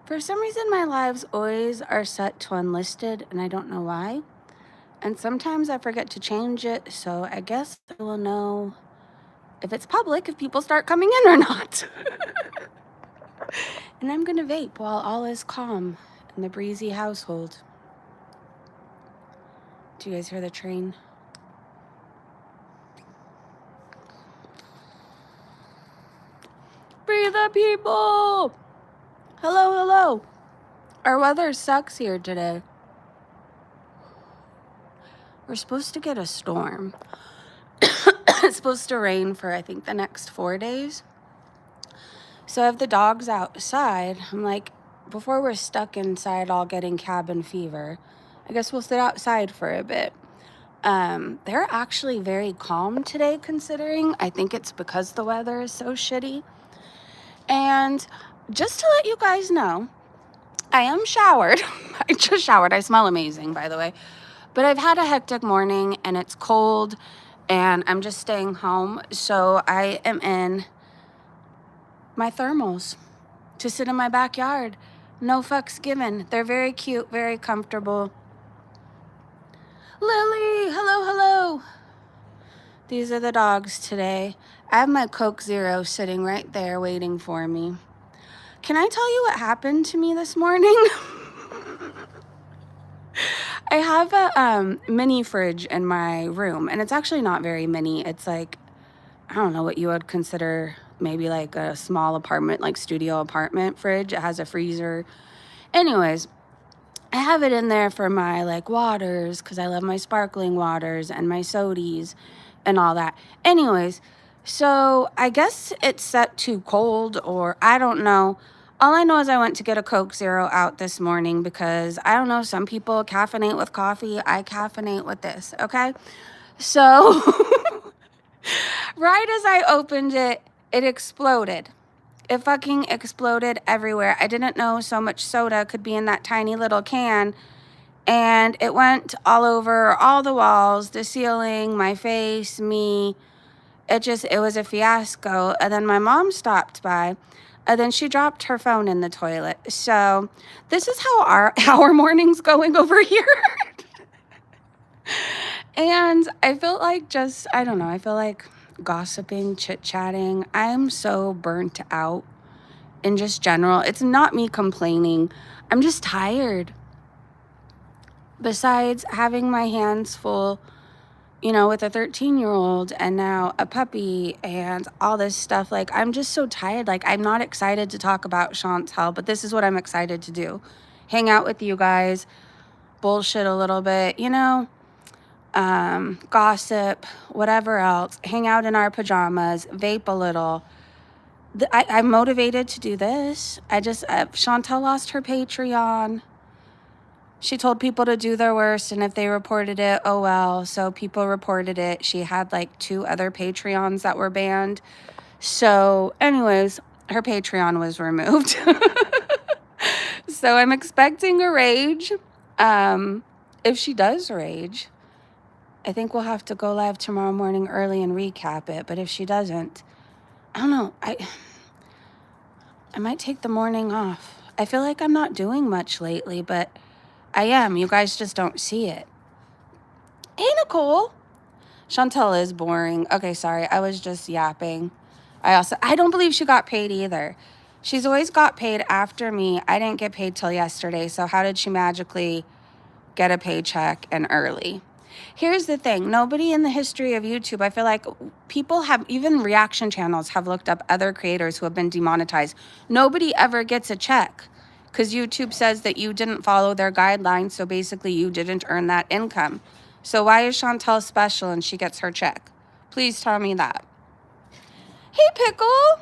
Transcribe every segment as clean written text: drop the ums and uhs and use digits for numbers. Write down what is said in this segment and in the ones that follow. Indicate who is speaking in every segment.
Speaker 1: For some reason, my lives always are set to unlisted, and I don't know why. And sometimes I forget to change it, so I guess I will know if it's public, if people start coming in or not. And I'm gonna vape while all is calm in the breezy household. Do you guys hear the train? Free the people! Hello, hello. Our weather sucks here today. We're supposed to get a storm. It's supposed to rain for, I think, the next 4 days. So if the dog's outside, I'm like, before we're stuck inside all getting cabin fever, I guess we'll sit outside for a bit. They're actually very calm today, considering. I think it's because the weather is so shitty. And just to let you guys know, I am showered. I just showered. I smell amazing, by the way. But I've had a hectic morning and it's cold and I'm just staying home. So I am in my thermals to sit in my backyard. No fucks given. They're very cute, very comfortable. Lily, hello, hello. These are the dogs today. I have my Coke Zero sitting right there waiting for me. Can I tell you what happened to me this morning? I have a mini fridge in my room, and it's actually not very mini. It's like, I don't know what you would consider maybe like a small apartment, like studio apartment fridge. It has a freezer. Anyways, I have it in there for my like waters because I love my sparkling waters and my sodies and all that. Anyways, so I guess it's set too cold or I don't know. All I know is I went to get a Coke Zero out this morning because I don't know, some people caffeinate with coffee. I caffeinate with this, okay? So right as I opened it, it exploded. It fucking exploded everywhere. I didn't know so much soda could be in that tiny little can. And it went all over all the walls, the ceiling, my face, me. It was a fiasco. And then my mom stopped by. And then she dropped her phone in the toilet. So this is how our morning's going over here. And I felt like I don't know, I feel like gossiping, chit-chatting. I am so burnt out in just general. It's not me complaining. I'm just tired. Besides having my hands full, with a 13-year-old and now a puppy and all this stuff, like, I'm just so tired. Like, I'm not excited to talk about Chantel, but this is what I'm excited to do. Hang out with you guys, bullshit a little bit, gossip, whatever else, hang out in our pajamas, vape a little. I'm motivated to do this. Chantel lost her Patreon. She told people to do their worst, and if they reported it, oh well. So people reported it. She had like 2 other Patreons that were banned. So anyways, her Patreon was removed. So I'm expecting a rage. If she does rage, I think we'll have to go live tomorrow morning early and recap it. But if she doesn't, I don't know. I might take the morning off. I feel like I'm not doing much lately, but I am. You guys just don't see it. Hey, Nicole. Chantel is boring. Okay, sorry. I was just yapping. I don't believe she got paid either. She's always got paid after me. I didn't get paid till yesterday. So how did she magically get a paycheck and early? Here's the thing. Nobody in the history of YouTube, I feel like people have, even reaction channels have looked up other creators who have been demonetized. Nobody ever gets a check because YouTube says that you didn't follow their guidelines. So basically you didn't earn that income. So why is Chantel special and she gets her check? Please tell me that. Hey, Pickle.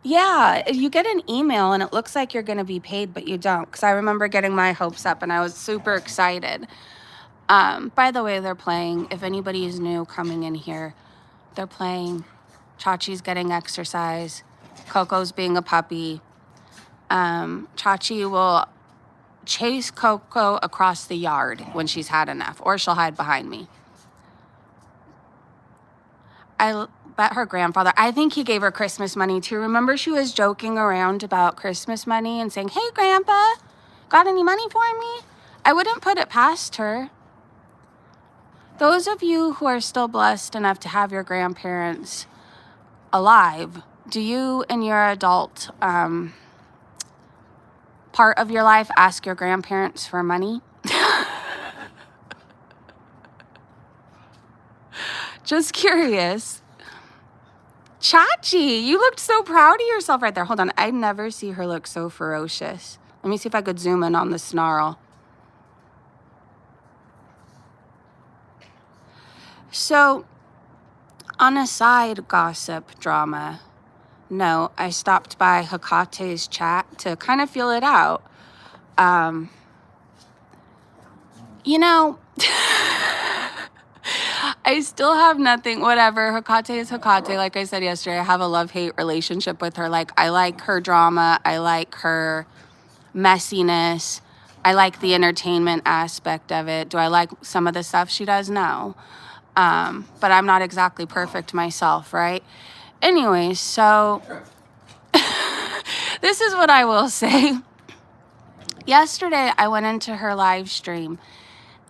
Speaker 1: Yeah, you get an email and it looks like you're going to be paid, but you don't. Because I remember getting my hopes up and I was super excited. By the way, they're playing, if anybody is new coming in here, they're playing. Chachi's getting exercise. Coco's being a puppy. Chachi will chase Coco across the yard when she's had enough, or she'll hide behind me. I bet her grandfather, I think he gave her Christmas money too. Remember she was joking around about Christmas money and saying, hey, Grandpa, got any money for me? I wouldn't put it past her. Those of you who are still blessed enough to have your grandparents alive, do you in your adult part of your life ask your grandparents for money? Just curious. Chachi, you looked so proud of yourself right there. Hold on, I never see her look so ferocious. Let me see if I could zoom in on the snarl. So, on a side gossip drama, no, I stopped by Hekate's chat to kind of feel it out. You know, I still have nothing, whatever. Hekate is Hekate. Like I said yesterday, I have a love-hate relationship with her. Like, I like her drama. I like her messiness. I like the entertainment aspect of it. Do I like some of the stuff she does? No. But I'm not exactly perfect myself, right? Anyway, so this is what I will say. Yesterday, I went into her live stream,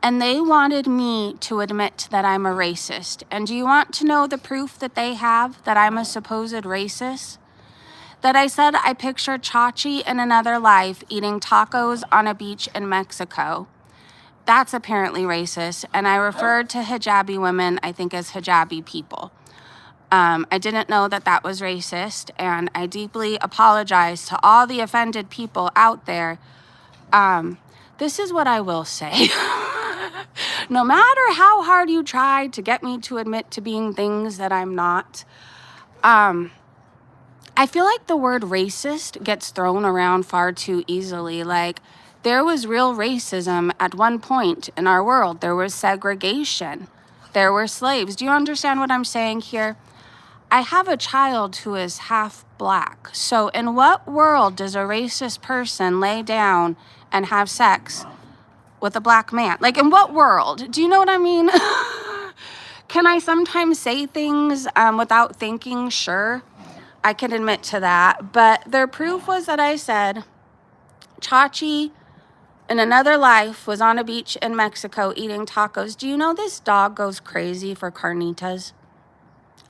Speaker 1: and they wanted me to admit that I'm a racist. And do you want to know the proof that they have that I'm a supposed racist? That I said I picture Chachi in another life eating tacos on a beach in Mexico. That's apparently racist. And I referred to hijabi women, I think, as hijabi people. I didn't know that that was racist, and I deeply apologize to all the offended people out there. This is what I will say. No matter how hard you try to get me to admit to being things that I'm not, I feel like the word racist gets thrown around far too easily. Like, there was real racism at one point in our world. There was segregation. There were slaves. Do you understand what I'm saying here? I have a child who is half black. So in what world does a racist person lay down and have sex with a black man? Like, in what world? Do you know what I mean? Can I sometimes say things without thinking? Sure, I can admit to that. But their proof was that I said Chachi in another life was on a beach in Mexico eating tacos. Do you know this dog goes crazy for carnitas?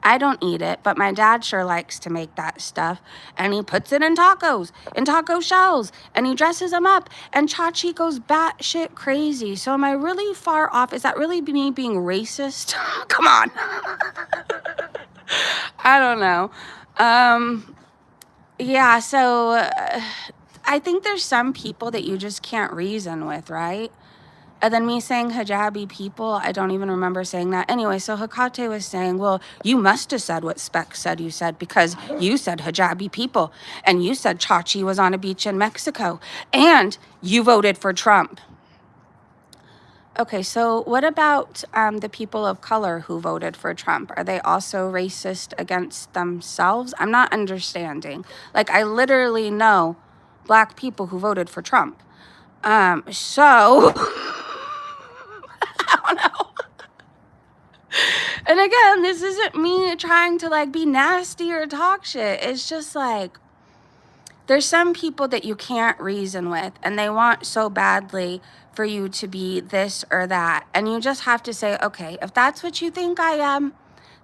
Speaker 1: I don't eat it, but my dad sure likes to make that stuff. And he puts it in tacos, in taco shells, and he dresses them up. And Chachi goes batshit crazy. So am I really far off? Is that really me being racist? Come on. I don't know. Yeah, so I think there's some people that you just can't reason with, right? And then me saying hijabi people, I don't even remember saying that. Anyway, so Hekate was saying, well, you must have said what Spec said you said, because you said hijabi people, and you said Chachi was on a beach in Mexico, and you voted for Trump. Okay, so what about the people of color who voted for Trump? Are they also racist against themselves? I'm not understanding. Like, I literally know black people who voted for Trump. So... I don't know. And again, this isn't me trying to like be nasty or talk shit. It's just like, there's some people that you can't reason with, and they want so badly for you to be this or that. And you just have to say, okay, if that's what you think I am,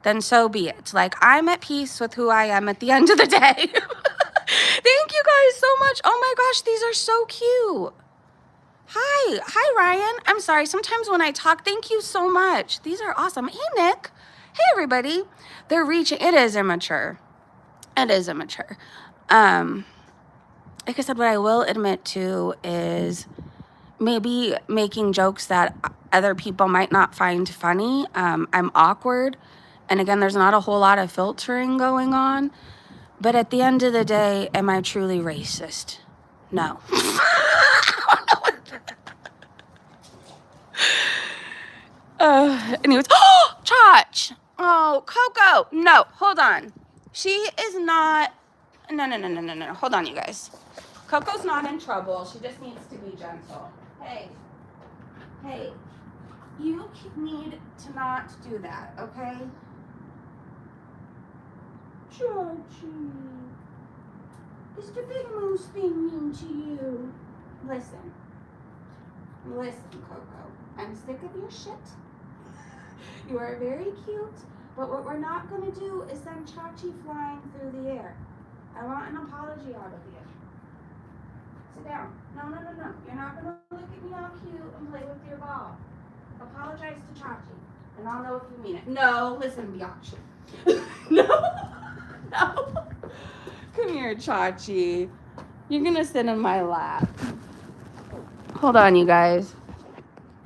Speaker 1: then so be it. Like, I'm at peace with who I am at the end of the day. Thank you guys so much. Oh my gosh, these are so cute. Hi, Ryan. I'm sorry. Sometimes when I talk, thank you so much. These are awesome. Hey, Nick. Hey, everybody. They're reaching. It is immature. It is immature. Like I said, what I will admit to is maybe making jokes that other people might not find funny. I'm awkward. And again, there's not a whole lot of filtering going on. But at the end of the day, am I truly racist? No. Anyways, oh, Chach. Oh, Coco. No, hold on. She is not, no. Hold on, you guys. Coco's not in trouble. She just needs to be gentle. Hey, you need to not do that, okay? Chachi. Is the big moose being mean to you? Listen. Listen, Coco. I'm sick of your shit. You are very cute, but what we're not going to do is send Chachi flying through the air. I want an apology out of you. Sit down. No. You're not going to look at me all cute and play with your ball. Apologize to Chachi, and I'll know if you mean it. No, listen, Biatch. No. Come here, Chachi. You're going to sit in my lap. Hold on, you guys.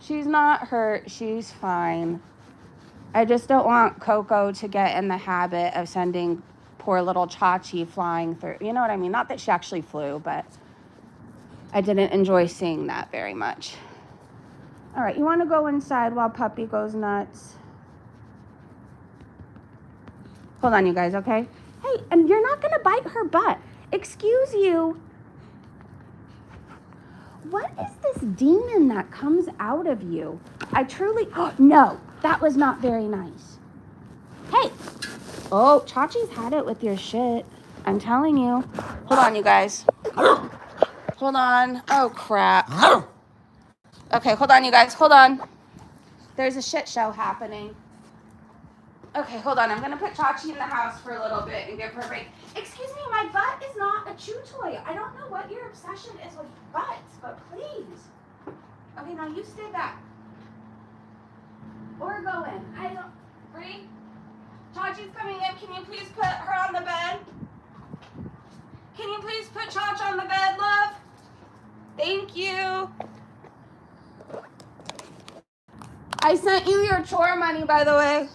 Speaker 1: She's not hurt. She's fine. I just don't want Coco to get in the habit of sending poor little Chachi flying through. You know what I mean? Not that she actually flew, but I didn't enjoy seeing that very much. All right, you want to go inside while Puppy goes nuts? Hold on, you guys, okay? Hey, and you're not going to bite her butt. Excuse you. What is this demon that comes out of you? I truly... Oh, no, that was not very nice. Hey. Oh, Chachi's had it with your shit. I'm telling you. Hold on, you guys. Hold on. Oh, crap. Okay, hold on, you guys. Hold on. There's a shit show happening. Okay, hold on. I'm going to put Chachi in the house for a little bit and give her a break. Excuse me, my butt is not a chew toy. I don't know what your obsession is with butts, but please. Okay, now you stay back. Or go in. I don't... Bree? Chachi's coming in. Can you please put her on the bed? Can you please put Chach on the bed, love? Thank you. I sent you your chore money, by the way.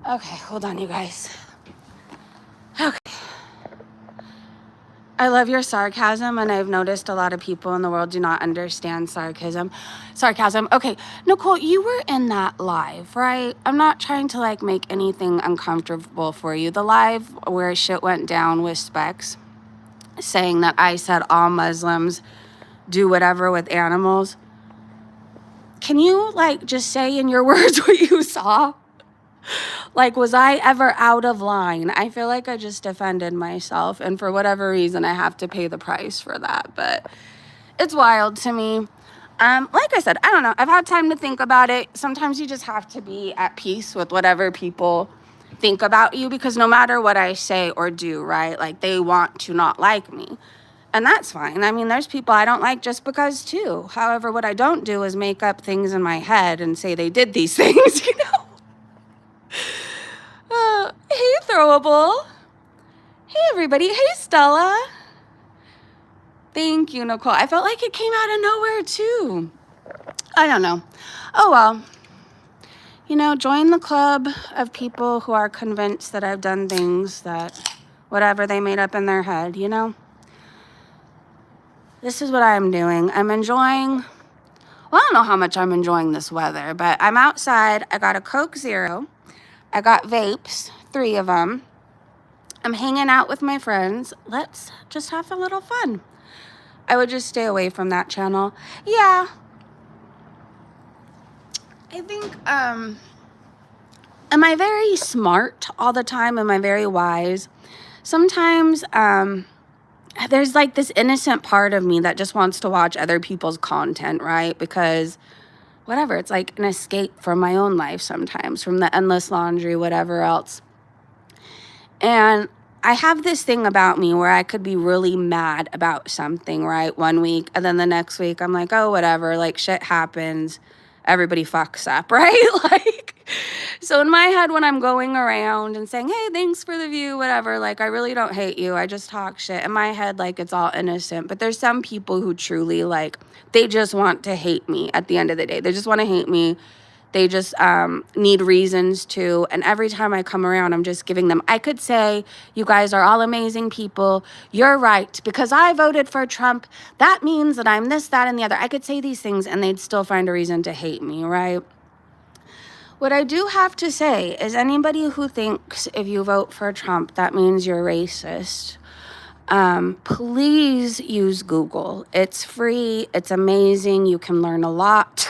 Speaker 1: Okay, hold on, you guys. Okay. I love your sarcasm, and I've noticed a lot of people in the world do not understand sarcasm. Okay, Nicole, you were in that live, right? I'm not trying to, like, make anything uncomfortable for you. The live where shit went down with Specs, saying that I said all Muslims do whatever with animals. Can you, like, just say in your words what you saw? Like, was I ever out of line? I feel like I just defended myself, and for whatever reason, I have to pay the price for that, but it's wild to me. Like I said, I don't know. I've had time to think about it. Sometimes you just have to be at peace with whatever people think about you, because no matter what I say or do, right, like, they want to not like me. And that's fine. I mean, there's people I don't like just because, too. However, what I don't do is make up things in my head and say they did these things, you know? Hey, Throwable. Hey, everybody. Hey, Stella. Thank you, Nicole. I felt like it came out of nowhere, too. I don't know. Oh, well. You know, join the club of people who are convinced that I've done things that whatever they made up in their head, you know? This is what I'm doing. I'm enjoying... Well, I don't know how much I'm enjoying this weather, but I'm outside. I got a Coke Zero. I got vapes, 3 of them. I'm hanging out with my friends. Let's just have a little fun. I would just stay away from that channel. Yeah. I think, am I very smart all the time? Am I very wise? Sometimes, there's like this innocent part of me that just wants to watch other people's content, right? Because whatever, it's like an escape from my own life sometimes, from the endless laundry, whatever else. And I have this thing about me where I could be really mad about something, right, one week, and then the next week I'm like, oh, whatever, like, shit happens, everybody fucks up, right? Like, so in my head, when I'm going around and saying, hey, thanks for the view, whatever, like, I really don't hate you, I just talk shit. In my head, like, it's all innocent. But there's some people who truly, like, they just want to hate me at the end of the day. They just want to hate me. They just need reasons to. And every time I come around, I'm just giving them. I could say, you guys are all amazing people. You're right. Because I voted for Trump, that means that I'm this, that, and the other. I could say these things and they'd still find a reason to hate me, right? What I do have to say is anybody who thinks if you vote for Trump, that means you're racist, please use Google. It's free. It's amazing. You can learn a lot.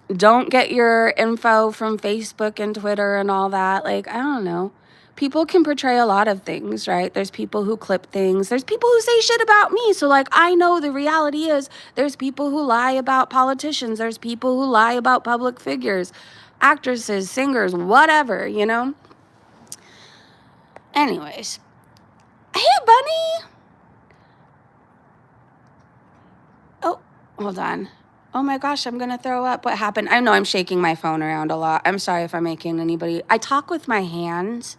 Speaker 1: Don't get your info from Facebook and Twitter and all that. Like, I don't know. People can portray a lot of things, right? There's people who clip things. There's people who say shit about me. So, like, I know the reality is there's people who lie about politicians. There's people who lie about public figures, actresses, singers, whatever, you know? Anyways. Hey, Bunny. Oh, hold on. Oh my gosh, I'm going to throw up. What happened? I know I'm shaking my phone around a lot. I'm sorry if I'm making anybody. I talk with my hands,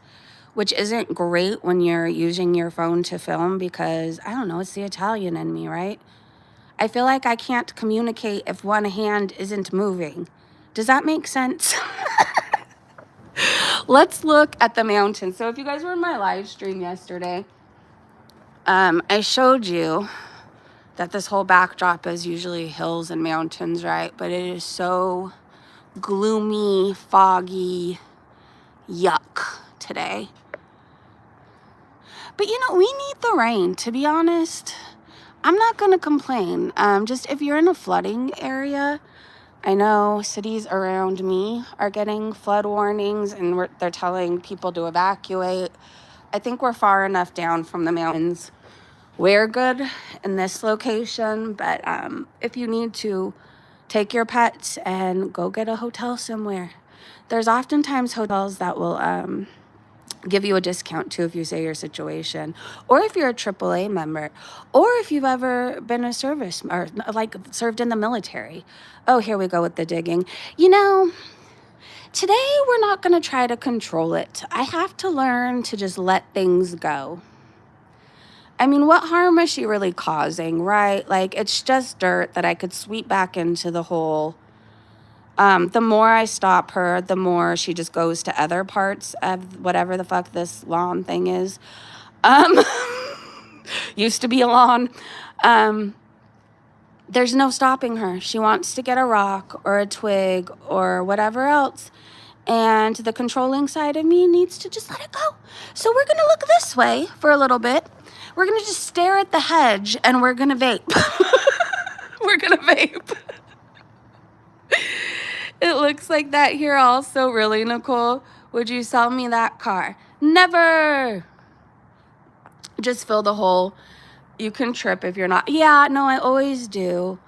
Speaker 1: which isn't great when you're using your phone to film because, I don't know, it's the Italian in me, right? I feel like I can't communicate if one hand isn't moving. Does that make sense? Let's look at the mountains. So if you guys were in my live stream yesterday, I showed you that this whole backdrop is usually hills and mountains, right? But it is so gloomy, foggy, yuck today. But you know, we need the rain, to be honest. I'm not going to complain. Just if you're in a flooding area, I know cities around me are getting flood warnings and they're telling people to evacuate. I think we're far enough down from the mountains. We're good in this location, but if you need to, take your pets and go get a hotel somewhere. There's oftentimes hotels that will give you a discount too if you say your situation, or if you're a AAA member, or if you've ever been a service or like served in the military. Oh, here we go with the digging. You know, today we're not going to try to control it. I have to learn to just let things go. I mean, what harm is she really causing, right? Like, it's just dirt that I could sweep back into the hole. The more I stop her, the more she just goes to other parts of whatever the fuck this lawn thing is. Um, used to be a lawn. There's no stopping her. She wants to get a rock or a twig or whatever else. And the controlling side of me needs to just let it go. So we're going to look this way for a little bit. We're going to just stare at the hedge and we're going to vape. We're going to vape. It looks like that here also. Really, Nicole? Would you sell me that car? Never. Just fill the hole. You can trip if you're not. Yeah, no, I always do.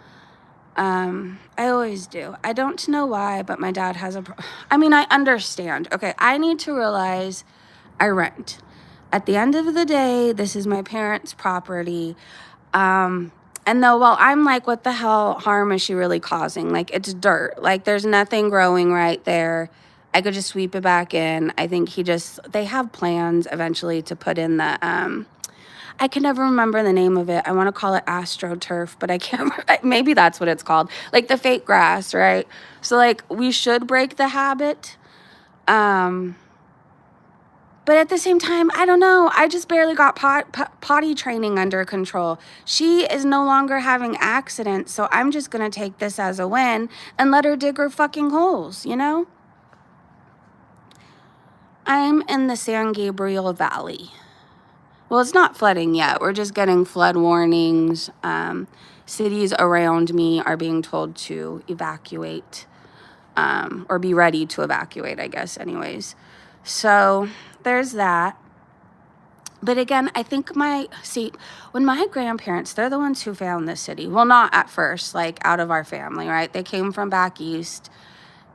Speaker 1: I always do. I don't know why, but my dad has I mean, I understand. Okay, I need to realize I rent. At the end of the day, this is my parents' property. And though, well, I'm like, what the hell harm is she really causing? Like, it's dirt. Like, there's nothing growing right there. I could just sweep it back in. I think they have plans eventually to put in the, I can never remember the name of it. I want to call it AstroTurf, but I can't. Maybe that's what it's called. Like the fake grass, right? So, like, we should break the habit. But at the same time, I don't know. I just barely got potty training under control. She is no longer having accidents, so I'm just going to take this as a win and let her dig her fucking holes, you know? I'm in the San Gabriel Valley. Well, it's not flooding yet. We're just getting flood warnings. Cities around me are being told to evacuate or be ready to evacuate, I guess, anyways. So there's that. But again, I think when my grandparents, they're the ones who found this city. Well, not at first, like out of our family, right? They came from back east,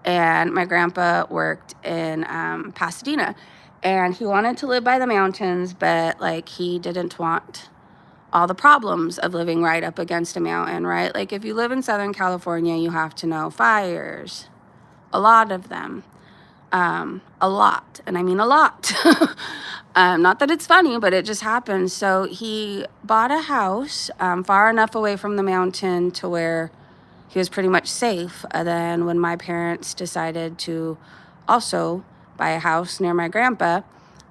Speaker 1: and my grandpa worked in Pasadena. And he wanted to live by the mountains, but like he didn't want all the problems of living right up against a mountain, right? Like if you live in Southern California, you have to know fires, a lot of them, a lot. And I mean a lot. Not that it's funny, but it just happens. So he bought a house far enough away from the mountain to where he was pretty much safe. And then when my parents decided to also buy a house near my grandpa,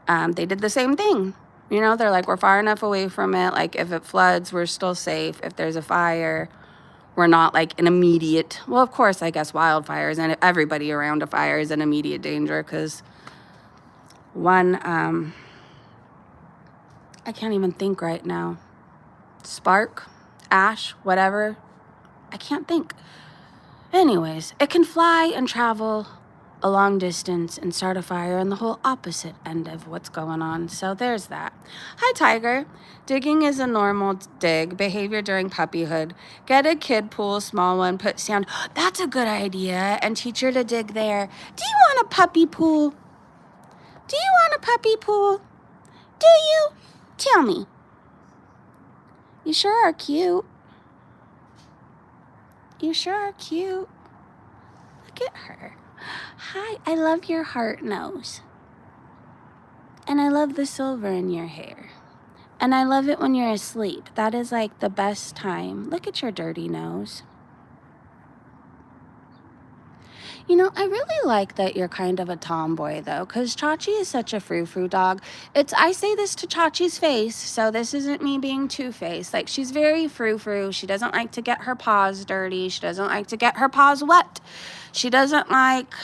Speaker 1: they did the same thing. You know, they're like, we're far enough away from it. Like, if it floods, we're still safe. If there's a fire, we're not like an immediate, well, of course, I guess wildfires and everybody around a fire is an immediate danger because one, I can't even think right now. Spark, ash, whatever. I can't think. Anyways, it can fly and travel a long distance and start a fire in the whole opposite end of what's going on. So there's that. Hi, Tiger. Digging is a normal dig behavior during puppyhood. Get a kid pool, small one, put sand. That's a good idea. And teach her to dig there. Do you want a puppy pool? Do you want a puppy pool? Do you? Tell me. You sure are cute. You sure are cute. Look at her. Hi, I love your heart nose. And I love the silver in your hair. And I love it when you're asleep. That is like the best time. Look at your dirty nose. You know, I really like that you're kind of a tomboy, though, because Chachi is such a frou-frou dog. I say this to Chachi's face, so this isn't me being two-faced. Like, she's very frou-frou. She doesn't like to get her paws dirty. She doesn't like to get her paws wet. She doesn't like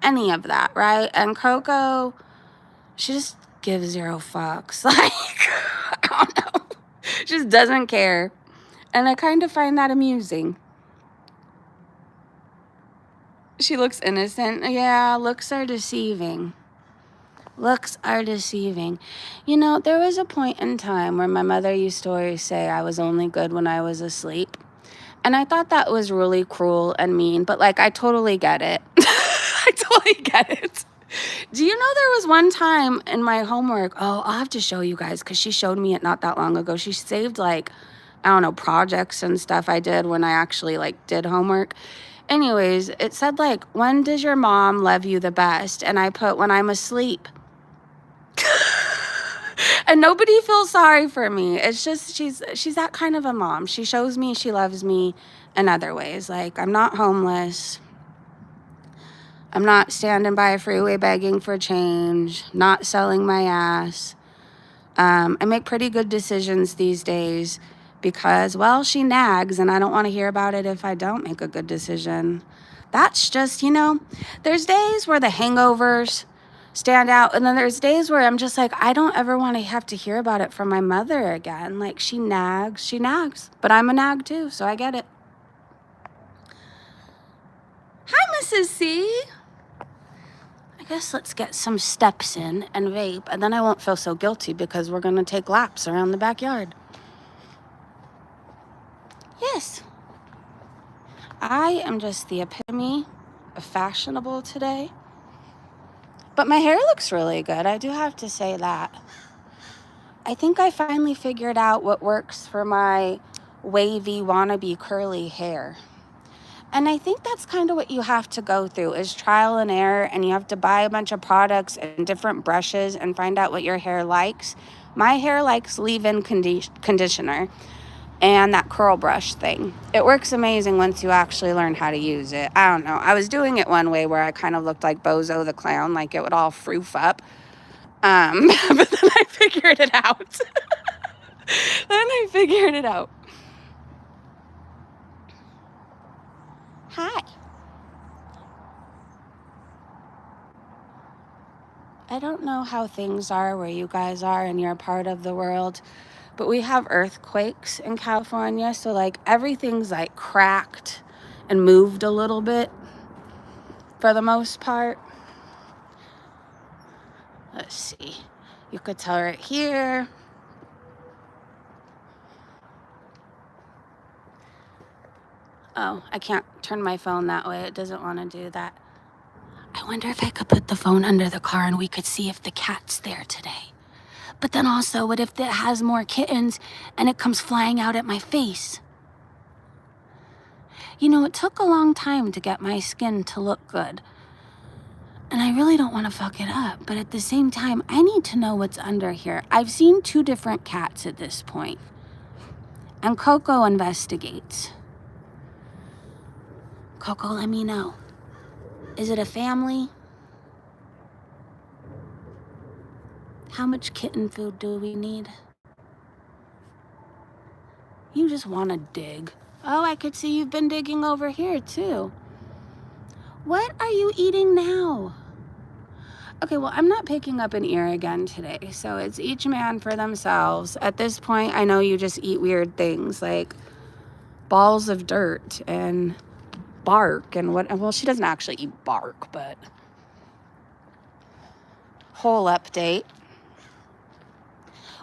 Speaker 1: any of that, right? And Coco, she just gives 0 fucks. Like, I don't know. She just doesn't care. And I kind of find that amusing. She looks innocent. Yeah, looks are deceiving. Looks are deceiving. You know, there was a point in time where my mother used to always say I was only good when I was asleep. And I thought that was really cruel and mean, but like, I totally get it. I totally get it. Do you know there was one time in my homework, oh, I'll have to show you guys because she showed me it not that long ago. She saved like, I don't know, projects and stuff I did when I actually like did homework. Anyways, it said like, when does your mom love you the best? And I put, when I'm asleep. And nobody feels sorry for me. It's just, she's that kind of a mom. She shows me she loves me in other ways. Like, I'm not homeless. I'm not standing by a freeway begging for change, not selling my ass. I make pretty good decisions these days because, well, she nags and I don't want to hear about it if I don't make a good decision. That's just, you know, there's days where the hangovers stand out, and then there's days where I'm just like, I don't ever want to have to hear about it from my mother again. Like, she nags, but I'm a nag too, so I get it. Hi, Mrs. C. I guess let's get some steps in and vape, and then I won't feel so guilty because we're going to take laps around the backyard. Yes. I am just the epitome of fashionable today. But my hair looks really good. I do have to say that. I think I finally figured out what works for my wavy, wannabe, curly hair. And I think that's kind of what you have to go through is trial and error, and you have to buy a bunch of products and different brushes and find out what your hair likes. My hair likes leave-in conditioner and that curl brush thing. It works amazing once you actually learn how to use it. I don't know. I was doing it one way where I kind of looked like Bozo the Clown, like it would all froof up. But then I figured it out. Hi. I don't know how things are where you guys are in your part of the world, but we have earthquakes in California, so like everything's like cracked and moved a little bit for the most part. Let's see. You could tell right here. Oh, I can't turn my phone that way. It doesn't want to do that. I wonder if I could put the phone under the car and we could see if the cat's there today. But then also, what if it has more kittens and it comes flying out at my face? You know, it took a long time to get my skin to look good. And I really don't want to fuck it up. But at the same time, I need to know what's under here. I've seen 2 different cats at this point. And Coco investigates. Coco, let me know. Is it a family? How much kitten food do we need? You just want to dig. Oh, I could see you've been digging over here too. What are you eating now? Okay, well, I'm not picking up an ear again today, so it's each man for themselves. At this point, I know you just eat weird things like balls of dirt and bark and what, well, she doesn't actually eat bark, but whole update.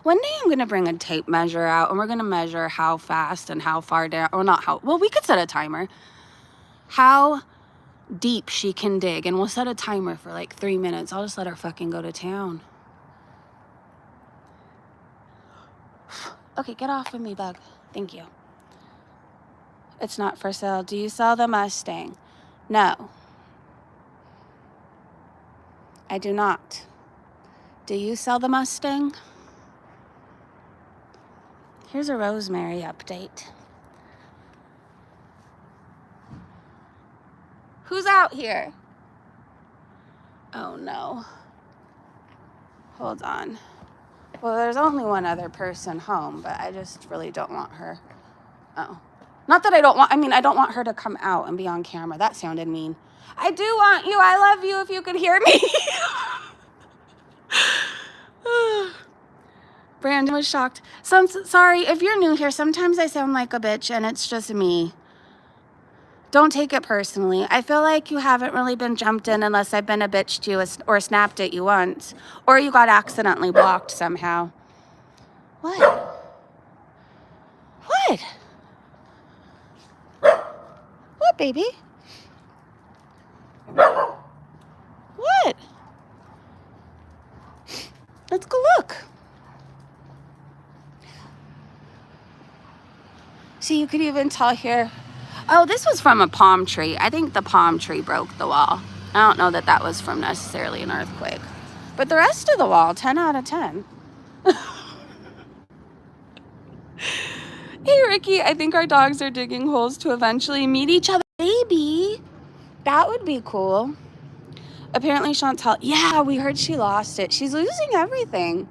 Speaker 1: One day I'm going to bring a tape measure out and we're going to measure how fast and how far down, or not how, well, we could set a timer, how deep she can dig, and we'll set a timer for like 3 minutes. I'll just let her fucking go to town. Okay, get off of me, bug. Thank you. It's not for sale. Do you sell the Mustang? No. I do not. Do you sell the Mustang? Here's a Rosemary update. Who's out here? Oh no. Hold on. Well, there's only one other person home, but I just really don't want her. Oh. Not that I don't want, I mean, I don't want her to come out and be on camera. That sounded mean. I do want you. I love you if you could hear me. Brandon was shocked. So I'm sorry, if you're new here, sometimes I sound like a bitch and it's just me. Don't take it personally. I feel like you haven't really been jumped in unless I've been a bitch to you or snapped at you once. Or you got accidentally blocked somehow. What? What? What, baby? What? Let's go look. See, you could even tell here. Oh, this was from a palm tree. I think the palm tree broke the wall. I don't know that that was from necessarily an earthquake. But the rest of the wall, 10 out of 10. Hey, Ricky, I think our dogs are digging holes to eventually meet each other. Baby, that would be cool. Apparently, Chantal, yeah, we heard she lost it. She's losing everything.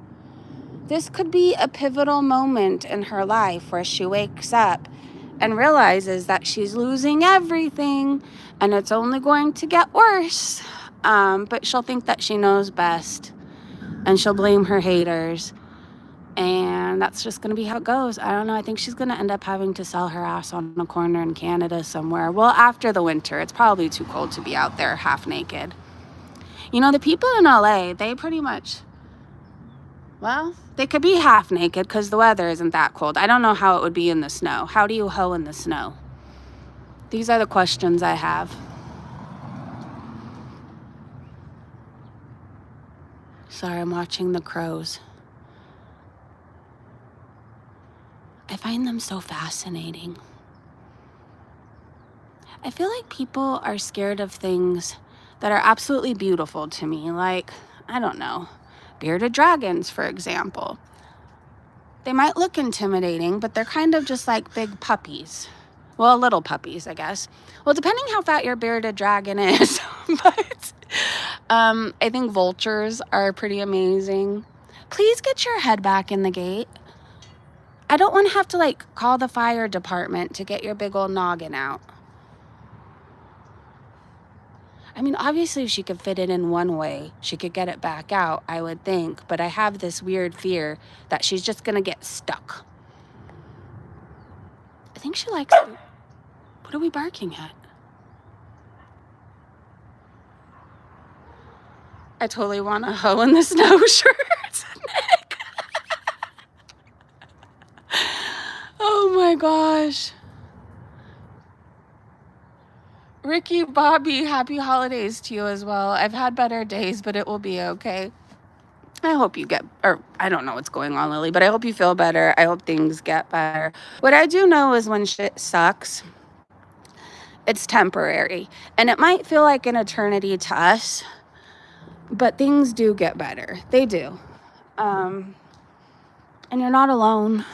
Speaker 1: This could be a pivotal moment in her life where she wakes up and realizes that she's losing everything and it's only going to get worse. But she'll think that she knows best and she'll blame her haters. And that's just going to be how it goes. I don't know. I think she's going to end up having to sell her ass on a corner in Canada somewhere. Well, after the winter, it's probably too cold to be out there half naked. You know, the people in LA, they pretty much, well, they could be half naked because the weather isn't that cold. I don't know how it would be in the snow. How do you hoe in the snow? These are the questions I have. Sorry, I'm watching the crows. I find them so fascinating. I feel like people are scared of things that are absolutely beautiful to me. Like, I don't know, bearded dragons, for example. They might look intimidating, but they're kind of just like big puppies. Well, little puppies, I guess. Well, depending how fat your bearded dragon is. But I think vultures are pretty amazing. Please get your head back in the gate. I don't want to have to, like, call the fire department to get your big old noggin out. I mean, obviously, if she could fit it in one way, she could get it back out, I would think. But I have this weird fear that she's just going to get stuck. I think she likes... What are we barking at? I totally want a hoe in the snow shirt. Nick. Oh my gosh. Ricky, Bobby, happy holidays to you as well. I've had better days, but it will be okay. I hope you get, or I don't know what's going on, Lily, but I hope you feel better. I hope things get better. What I do know is when shit sucks, it's temporary. And it might feel like an eternity to us, but things do get better. They do. And you're not alone.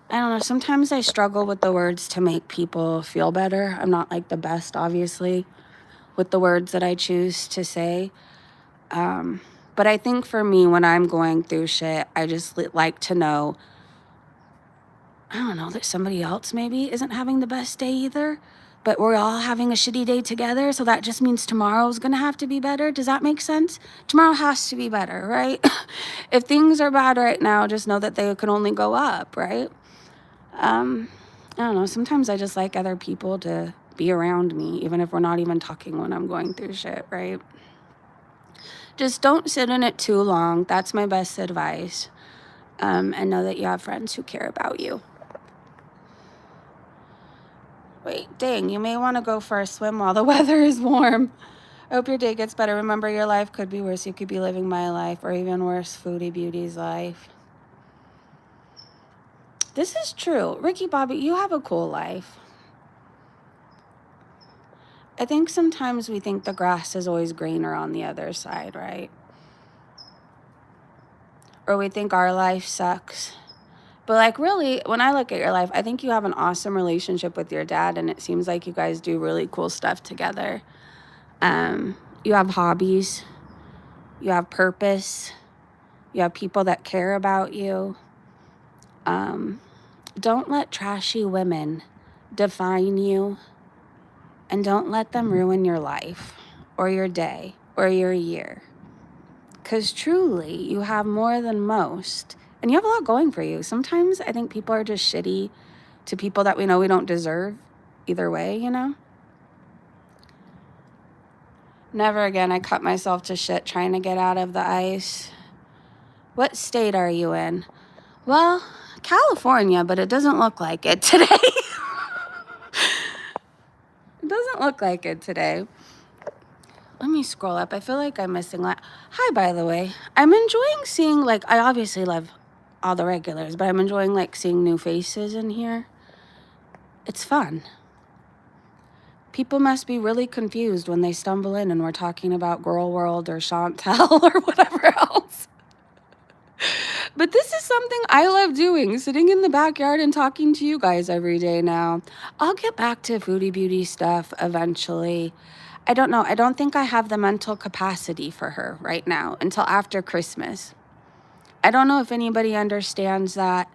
Speaker 1: I don't know. Sometimes I struggle with the words to make people feel better. I'm not like the best, obviously, with the words that I choose to say. But I think for me, when I'm going through shit, I just like to know, I don't know, that somebody else maybe isn't having the best day either, but we're all having a shitty day together. So that just means tomorrow's going to have to be better. Does that make sense? Tomorrow has to be better, right? If things are bad right now, just know that they can only go up, right? I don't know. Sometimes I just like other people to be around me, even if we're not even talking when I'm going through shit, right? Just don't sit in it too long. That's my best advice. And know that you have friends who care about you. Wait, dang, you may want to go for a swim while the weather is warm. I hope your day gets better. Remember, your life could be worse. You could be living my life, or even worse, Foodie Beauty's life. This is true. Ricky Bobby, you have a cool life. I think sometimes we think the grass is always greener on the other side, right? Or we think our life sucks. But like, really, when I look at your life, I think you have an awesome relationship with your dad, and it seems like you guys do really cool stuff together. You have hobbies, you have purpose, you have people that care about you. Don't let trashy women define you, and don't let them ruin your life or your day or your year. Because truly, you have more than most, and you have a lot going for you. Sometimes I think people are just shitty to people that we know we don't deserve either way, you know? Never again. I cut myself to shit trying to get out of the ice. What state are you in? Well, California, but it doesn't look like it today. It doesn't look like it today. Let me scroll up. I feel like I'm missing Hi, by the way. I'm enjoying seeing, like, I obviously love all the regulars, but I'm enjoying, like, seeing new faces in here. It's fun. People must be really confused when they stumble in and we're talking about Gorl World or Chantel or whatever else. But this is something I love doing, sitting in the backyard and talking to you guys every day now. I'll get back to Foodie Beauty stuff eventually. I don't know. I don't think I have the mental capacity for her right now until after Christmas. I don't know if anybody understands that,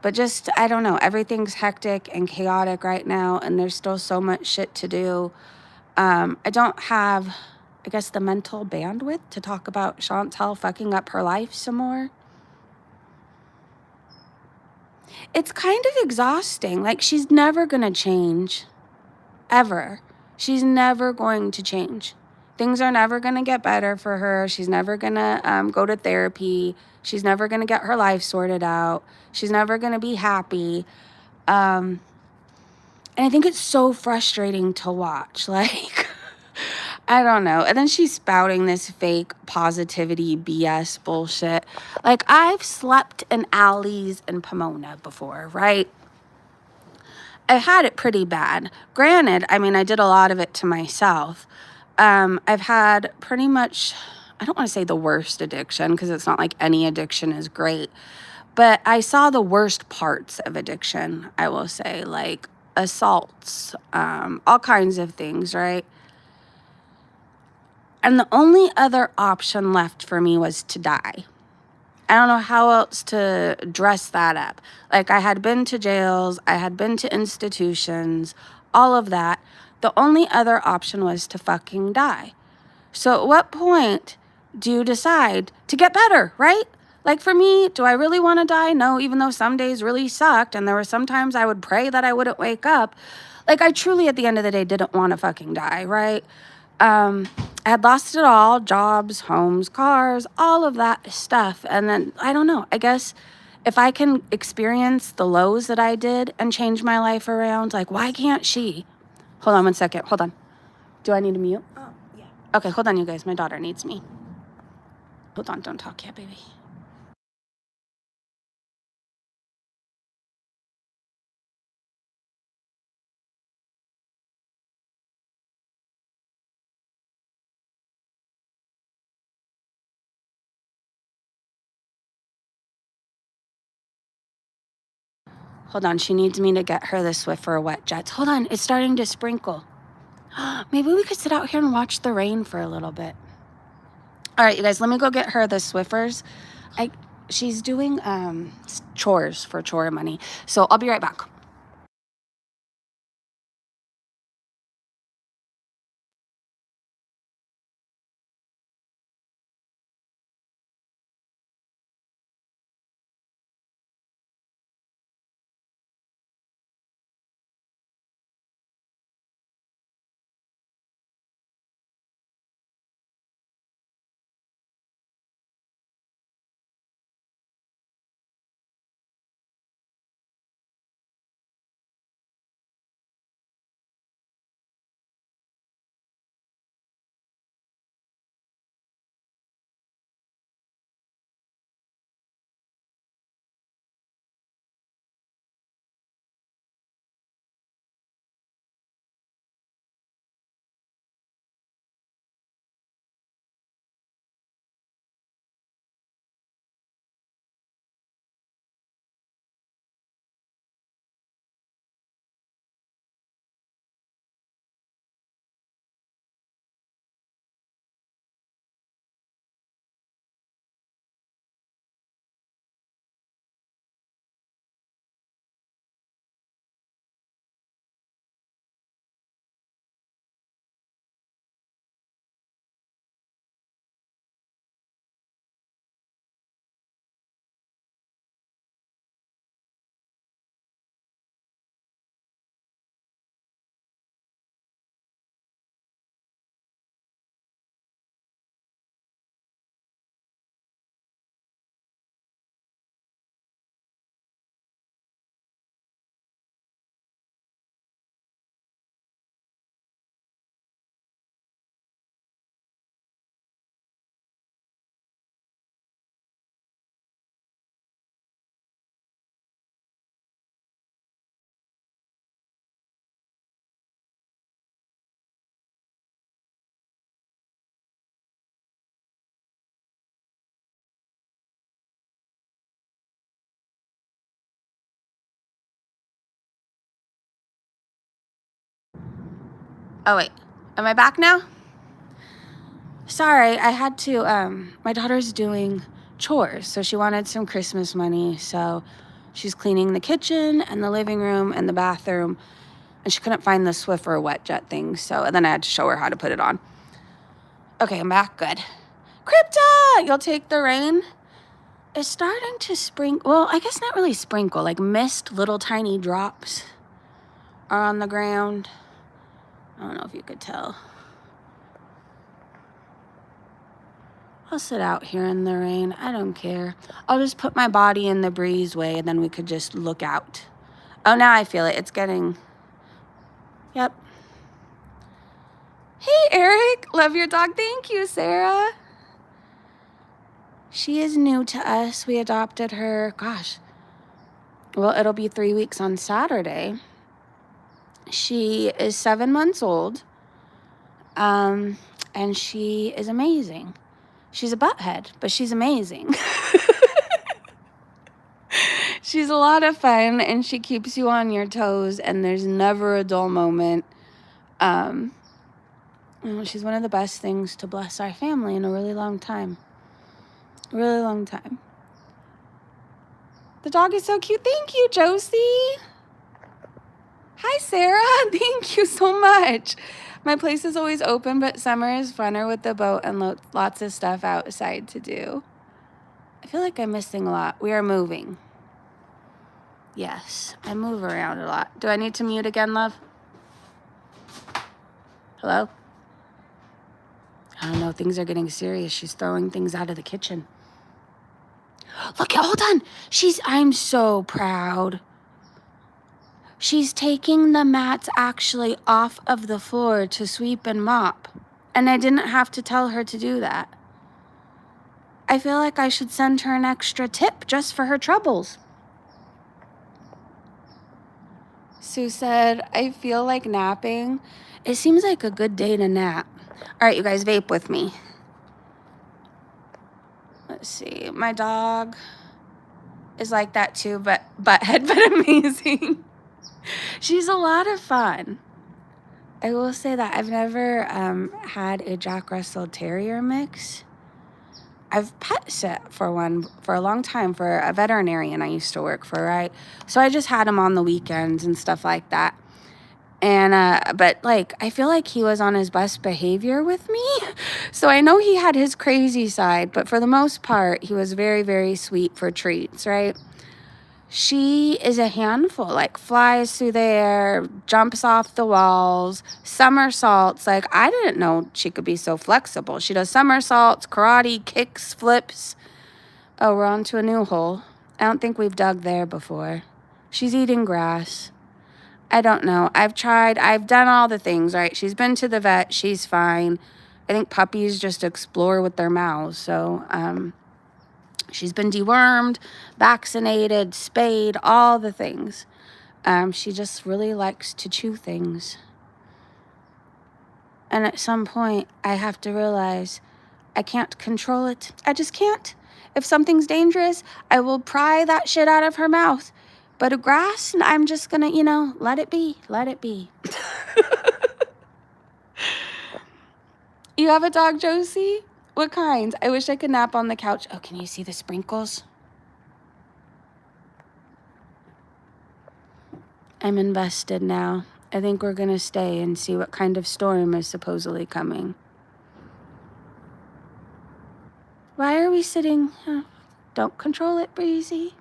Speaker 1: but just, I don't know. Everything's hectic and chaotic right now, and there's still so much shit to do. I don't have, I guess, the mental bandwidth to talk about Chantel fucking up her life some more. It's kind of exhausting. Like, she's never going to change. Ever. She's never going to change. Things are never going to get better for her. She's never going to go to therapy. She's never going to get her life sorted out. She's never going to be happy. And I think it's so frustrating to watch. Like, I don't know. And then she's spouting this fake positivity BS bullshit. Like, I've slept in alleys in Pomona before, right? I had it pretty bad. Granted, I mean, I did a lot of it to myself. I've had pretty much, I don't want to say the worst addiction, because it's not like any addiction is great, but I saw the worst parts of addiction, I will say, like assaults, all kinds of things, right? And the only other option left for me was to die. I don't know how else to dress that up. Like, I had been to jails, I had been to institutions, all of that. The only other option was to fucking die. So at what point do you decide to get better, right? Like, for me, do I really want to die? No, even though some days really sucked, and there were some times I would pray that I wouldn't wake up. Like, I truly, at the end of the day, didn't want to fucking die, right? I had lost it all, jobs, homes, cars, all of that stuff. And then, I don't know, I guess if I can experience the lows that I did and change my life around, like, why can't she? Hold on 1 second. Hold on. Do I need to mute?
Speaker 2: Oh, yeah.
Speaker 1: Okay, hold on, you guys. My daughter needs me. Hold on, don't talk yet, baby. Hold on, she needs me to get her the Swiffer wet jets. Hold on, it's starting to sprinkle. Maybe we could sit out here and watch the rain for a little bit. All right, you guys, let me go get her the Swiffers. She's doing chores for chore money. So I'll be right back. Oh, wait. Am I back now? Sorry, I had to, my daughter's doing chores, so she wanted some Christmas money, so she's cleaning the kitchen and the living room and the bathroom, and she couldn't find the Swiffer wet jet thing, so, and then I had to show her how to put it on. Okay, I'm back. Good. Crypta, you'll take the rain? It's starting to sprinkle. Well, I guess not really sprinkle, like mist, little tiny drops are on the ground. I don't know if you could tell. I'll sit out here in the rain. I don't care. I'll just put my body in the breezeway and then we could just look out. Oh, now I feel it. It's getting... Yep. Hey, Eric. Love your dog. Thank you, Sarah. She is new to us. We adopted her. Gosh. Well, it'll be 3 weeks on Saturday. She is 7 months old. And she is amazing. She's a butthead, but she's amazing. She's a lot of fun, and she keeps you on your toes, and there's never a dull moment. She's one of the best things to bless our family in a really long time. A really long time. The dog is so cute. Thank you, Josie. Hi, Sarah. Thank you so much. My place is always open, but summer is funner with the boat and lots of stuff outside to do. I feel like I'm missing a lot. We are moving. Yes, I move around a lot. Do I need to mute again, love? Hello? I don't know. Things are getting serious. She's throwing things out of the kitchen. Look, hold on. I'm so proud. She's taking the mats actually off of the floor to sweep and mop. And I didn't have to tell her to do that. I feel like I should send her an extra tip just for her troubles. Sue said, I feel like napping. It seems like a good day to nap. All right, you guys, vape with me. Let's see. My dog is like that too, but butthead, but amazing. She's a lot of fun. I will say that I've never had a Jack Russell Terrier mix. I've pet sit for one for a long time for a veterinarian I used to work for, right? So I just had him on the weekends and stuff like that. And, but like, I feel like he was on his best behavior with me. So I know he had his crazy side, but for the most part, he was very, very sweet for treats, right? She is a handful, like flies through the air, jumps off the walls, somersaults. Like, I didn't know she could be so flexible. She does somersaults, karate, kicks, flips. Oh, we're on to a new hole. I don't think we've dug there before. She's eating grass. I don't know. I've done all the things, right? She's been to the vet. She's fine. I think puppies just explore with their mouths. So, she's been dewormed, vaccinated, spayed, all the things. She just really likes to chew things. And at some point, I have to realize I can't control it. I just can't. If something's dangerous, I will pry that shit out of her mouth. But a grass, I'm just going to, let it be. Let it be. You have a dog, Josie? What kind? I wish I could nap on the couch. Oh, can you see the sprinkles? I'm invested now. I think we're going to stay and see what kind of storm is supposedly coming. Why are we sitting? Don't control it, Breezy.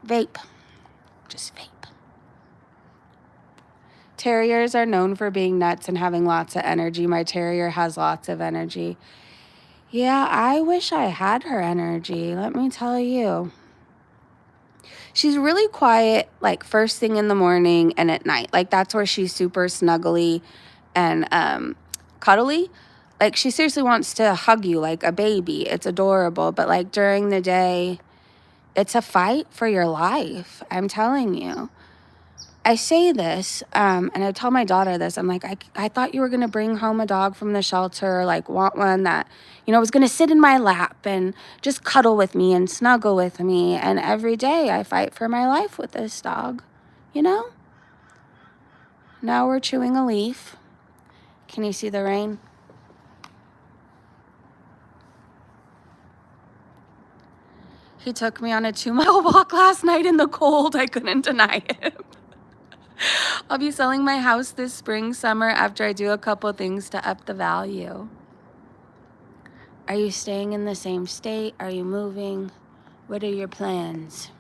Speaker 1: Vape. Just vape. Terriers are known for being nuts and having lots of energy. My terrier has lots of energy. Yeah, I wish I had her energy, let me tell you. She's really quiet, like first thing in the morning and at night. Like that's where she's super snuggly and cuddly. Like she seriously wants to hug you like a baby. It's adorable. But like during the day, it's a fight for your life. I'm telling you. I say this, and I tell my daughter this. I'm like, I thought you were going to bring home a dog from the shelter, like want one that, was going to sit in my lap and just cuddle with me and snuggle with me. And every day I fight for my life with this dog, Now we're chewing a leaf. Can you see the rain? He took me on a 2-mile walk last night in the cold. I couldn't deny him. I'll be selling my house this spring, summer after I do a couple things to up the value. Are you staying in the same state? Are you moving? What are your plans?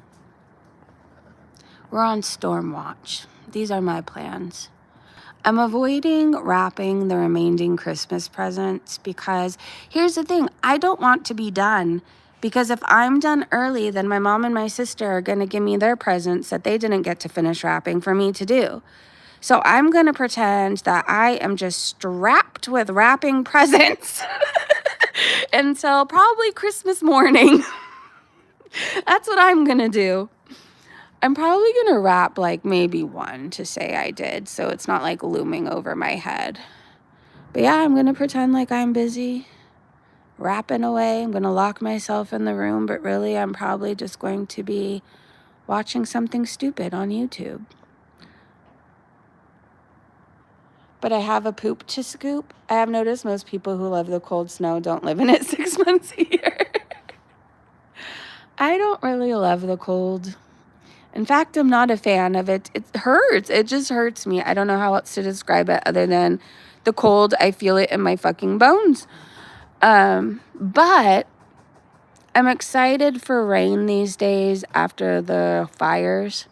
Speaker 1: We're on storm watch. These are my plans. I'm avoiding wrapping the remaining Christmas presents because here's the thing. I don't want to be done because if I'm done early, then my mom and my sister are going to give me their presents that they didn't get to finish wrapping for me to do. So I'm going to pretend that I am just strapped with wrapping presents until probably Christmas morning. That's what I'm going to do. I'm probably going to wrap like maybe one to say I did, so it's not like looming over my head. But yeah, I'm going to pretend like I'm busy wrapping away. I'm going to lock myself in the room, but really I'm probably just going to be watching something stupid on YouTube. But I have a poop to scoop. I have noticed most people who love the cold snow don't live in it 6 months a year. I don't really love the cold. In fact, I'm not a fan of it. It hurts. It just hurts me. I don't know how else to describe it other than the cold. I feel it in my fucking bones. But I'm excited for rain these days after the fires.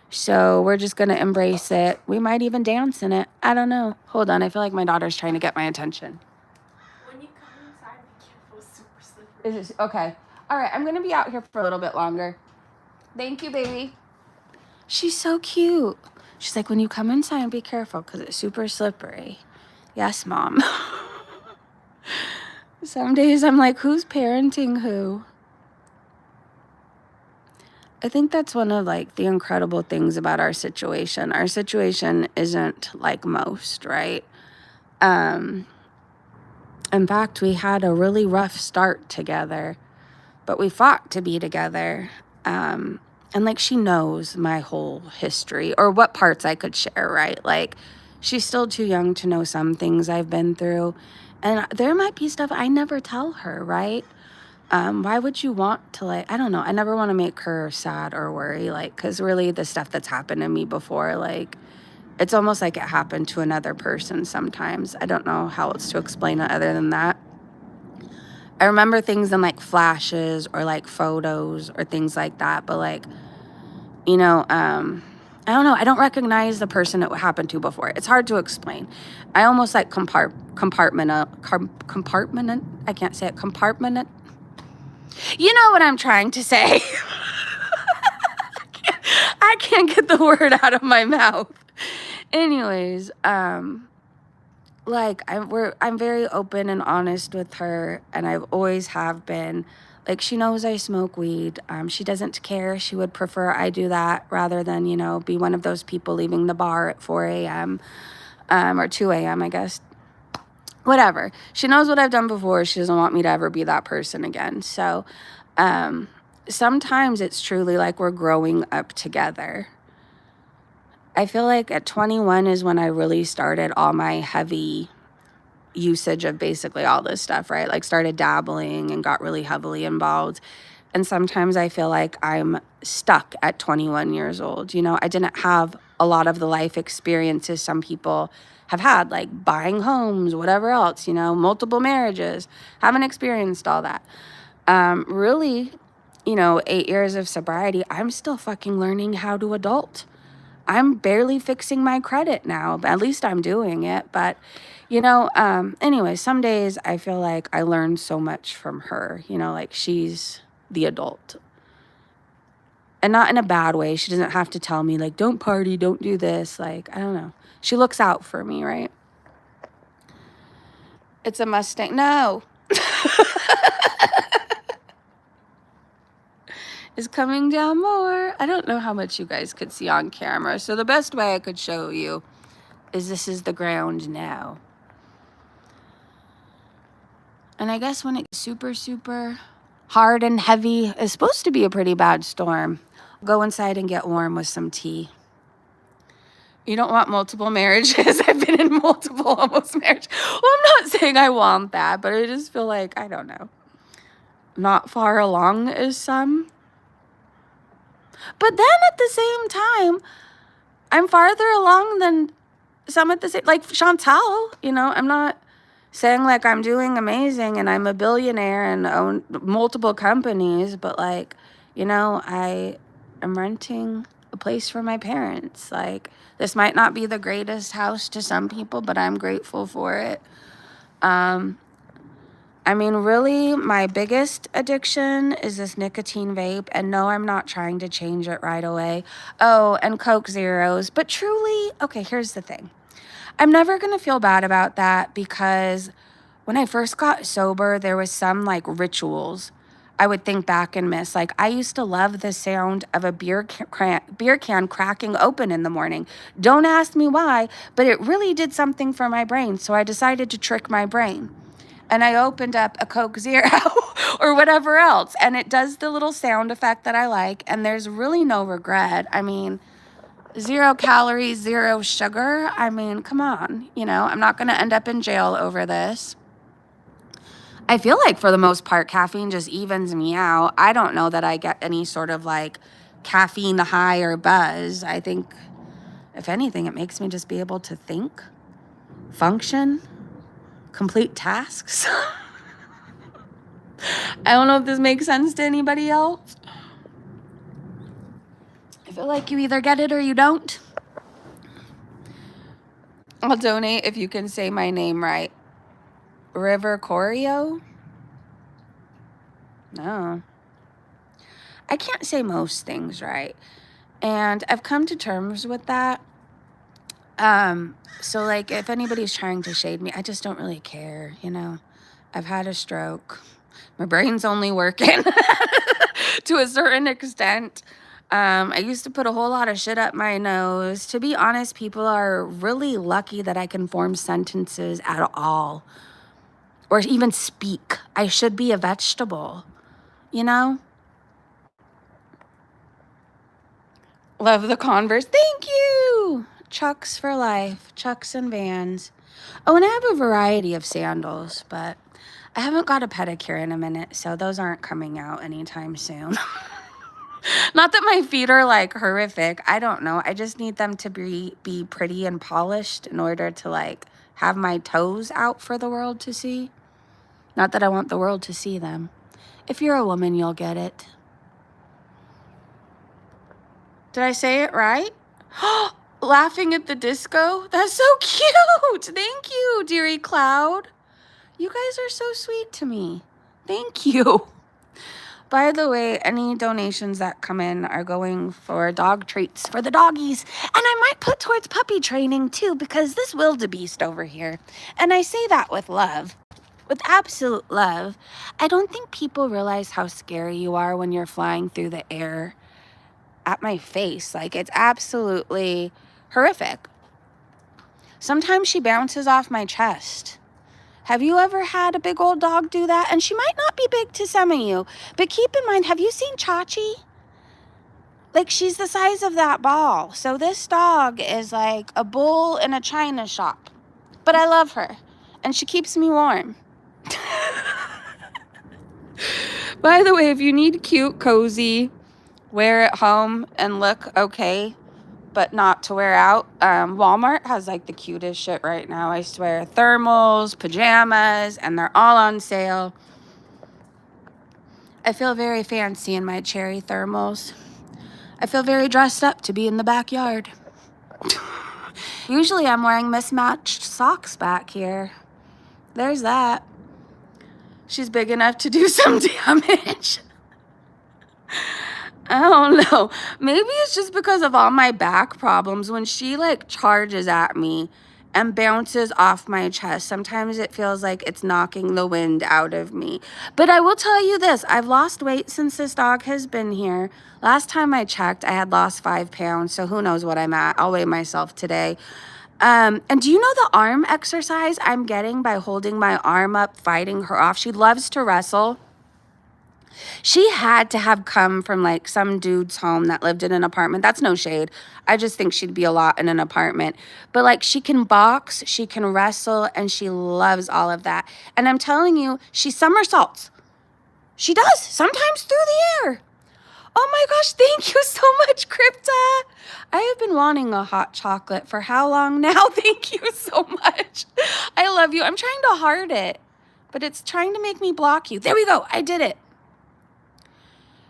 Speaker 1: So we're just going to embrace it. We might even dance in it. I don't know. Hold on. I feel like my daughter's trying to get my attention. When you come inside, be careful. Super slippery. Okay. All right. I'm going to be out here for a little bit longer. Thank you, baby. She's so cute. She's like, when you come inside, be careful because it's super slippery. Yes, Mom. Some days I'm like, who's parenting who? I think that's one of like the incredible things about our situation. Our situation isn't like most, right? In fact, we had a really rough start together, but we fought to be together. And like she knows my whole history or what parts I could share, right? Like she's still too young to know some things I've been through. And there might be stuff I never tell her, right? Why would you want to like, I don't know. I never want to make her sad or worry, like, because really the stuff that's happened to me before, like, it's almost like it happened to another person sometimes. I don't know how else to explain it other than that. I remember things in like flashes or like photos or things like that. But like, you know, I don't know. I don't recognize the person it happened to before. It's hard to explain. I almost like compartment. I can't say it. Compartment. You know what I'm trying to say. I can't get the word out of my mouth. Anyways, like I'm very open and honest with her, and I've always have been. Like she knows I smoke weed. She doesn't care. She would prefer I do that rather than, you know, be one of those people leaving the bar at 4 a.m. Or 2 a.m. I guess. Whatever. She knows what I've done before. She doesn't want me to ever be that person again. So sometimes it's truly like we're growing up together. I feel like at 21 is when I really started all my heavy usage of basically all this stuff, right? Like started dabbling and got really heavily involved. And sometimes I feel like I'm stuck at 21 years old. You know, I didn't have a lot of the life experiences some people have had, like buying homes, whatever else, you know, multiple marriages. Haven't experienced all that. Really, you know, 8 years of sobriety, I'm still fucking learning how to adult. I'm barely fixing my credit now, but at least I'm doing it. But, you know, anyway, some days I feel like I learned so much from her, you know, like she's the adult. And not in a bad way. She doesn't have to tell me, like, don't party, don't do this. Like, I don't know. She looks out for me, right? It's a Mustang. No. Is coming down more. I don't know how much you guys could see on camera. So the best way I could show you is this is the ground now. And I guess when it's super, super hard and heavy, it's supposed to be a pretty bad storm. Go inside and get warm with some tea. You don't want multiple marriages. I've been in multiple almost marriages. Well, I'm not saying I want that, but I just feel like, I don't know, not far along as some. But then at the same time, I'm farther along than some at the same, like Chantal, you know, I'm not saying like I'm doing amazing and I'm a billionaire and own multiple companies, but like, you know, I am renting a place for my parents. Like, this might not be the greatest house to some people, but I'm grateful for it. I mean, really, my biggest addiction is this nicotine vape. And no, I'm not trying to change it right away. Oh, and Coke Zeros. But truly, okay, here's the thing. I'm never going to feel bad about that because when I first got sober, there was some like rituals I would think back and miss. Like, I used to love the sound of a beer can cracking open in the morning. Don't ask me why, but it really did something for my brain. So I decided to trick my brain. And I opened up a Coke Zero or whatever else. And it does the little sound effect that I like. And there's really no regret. I mean, 0 calories, 0 sugar. I mean, come on. You know, I'm not going to end up in jail over this. I feel like for the most part, caffeine just evens me out. I don't know that I get any sort of like caffeine high or buzz. I think, if anything, it makes me just be able to think, function, complete tasks. I don't know if this makes sense to anybody else. I feel like you either get it or you don't. I'll donate if you can say my name right. River Corio? No. I can't say most things right. And I've come to terms with that. So like if anybody's trying to shade me, I just don't really care, you know. I've had a stroke. My brain's only working to a certain extent. I used to put a whole lot of shit up my nose. To be honest, people are really lucky that I can form sentences at all. Or even speak. I should be a vegetable, you know? Love the Converse. Thank you! Chucks for life. Chucks and Vans. Oh, and I have a variety of sandals, but I haven't got a pedicure in a minute, so those aren't coming out anytime soon. Not that my feet are like horrific. I don't know. I just need them to be pretty and polished in order to like have my toes out for the world to see. Not that I want the world to see them. If you're a woman, you'll get it. Did I say it right? Laughing at the disco? That's so cute. Thank you, dearie Cloud. You guys are so sweet to me. Thank you. By the way, any donations that come in are going for dog treats for the doggies. And I might put towards puppy training too, because this wildebeest over here. And I say that with love. With absolute love. I don't think people realize how scary you are when you're flying through the air at my face. Like, it's absolutely horrific. Sometimes she bounces off my chest. Have you ever had a big old dog do that? And she might not be big to some of you, but keep in mind, have you seen Chachi? Like, she's the size of that ball. So this dog is like a bull in a china shop. But I love her, and she keeps me warm. By the way, if you need cute, cozy, wear at home and look okay, but not to wear out, Walmart has like the cutest shit right now, I swear. Thermals, pajamas, and they're all on sale. I feel very fancy in my cherry thermals. I feel very dressed up to be in the backyard. Usually I'm wearing mismatched socks back here. There's that. She's big enough to do some damage. I don't know. Maybe it's just because of all my back problems. When she like charges at me and bounces off my chest, sometimes it feels like it's knocking the wind out of me. But I will tell you this. I've lost weight since this dog has been here. Last time I checked, I had lost 5 pounds. So who knows what I'm at. I'll weigh myself today. And do you know the arm exercise I'm getting by holding my arm up, fighting her off? She loves to wrestle. She had to have come from like some dude's home that lived in an apartment. That's no shade. I just think she'd be a lot in an apartment. But like she can box, she can wrestle, and she loves all of that. And I'm telling you, she somersaults. She does, sometimes through the air. Oh my gosh, thank you so much, Crypta. I have been wanting a hot chocolate for how long now? Thank you so much. I love you. I'm trying to heart it, but it's trying to make me block you. There we go. I did it.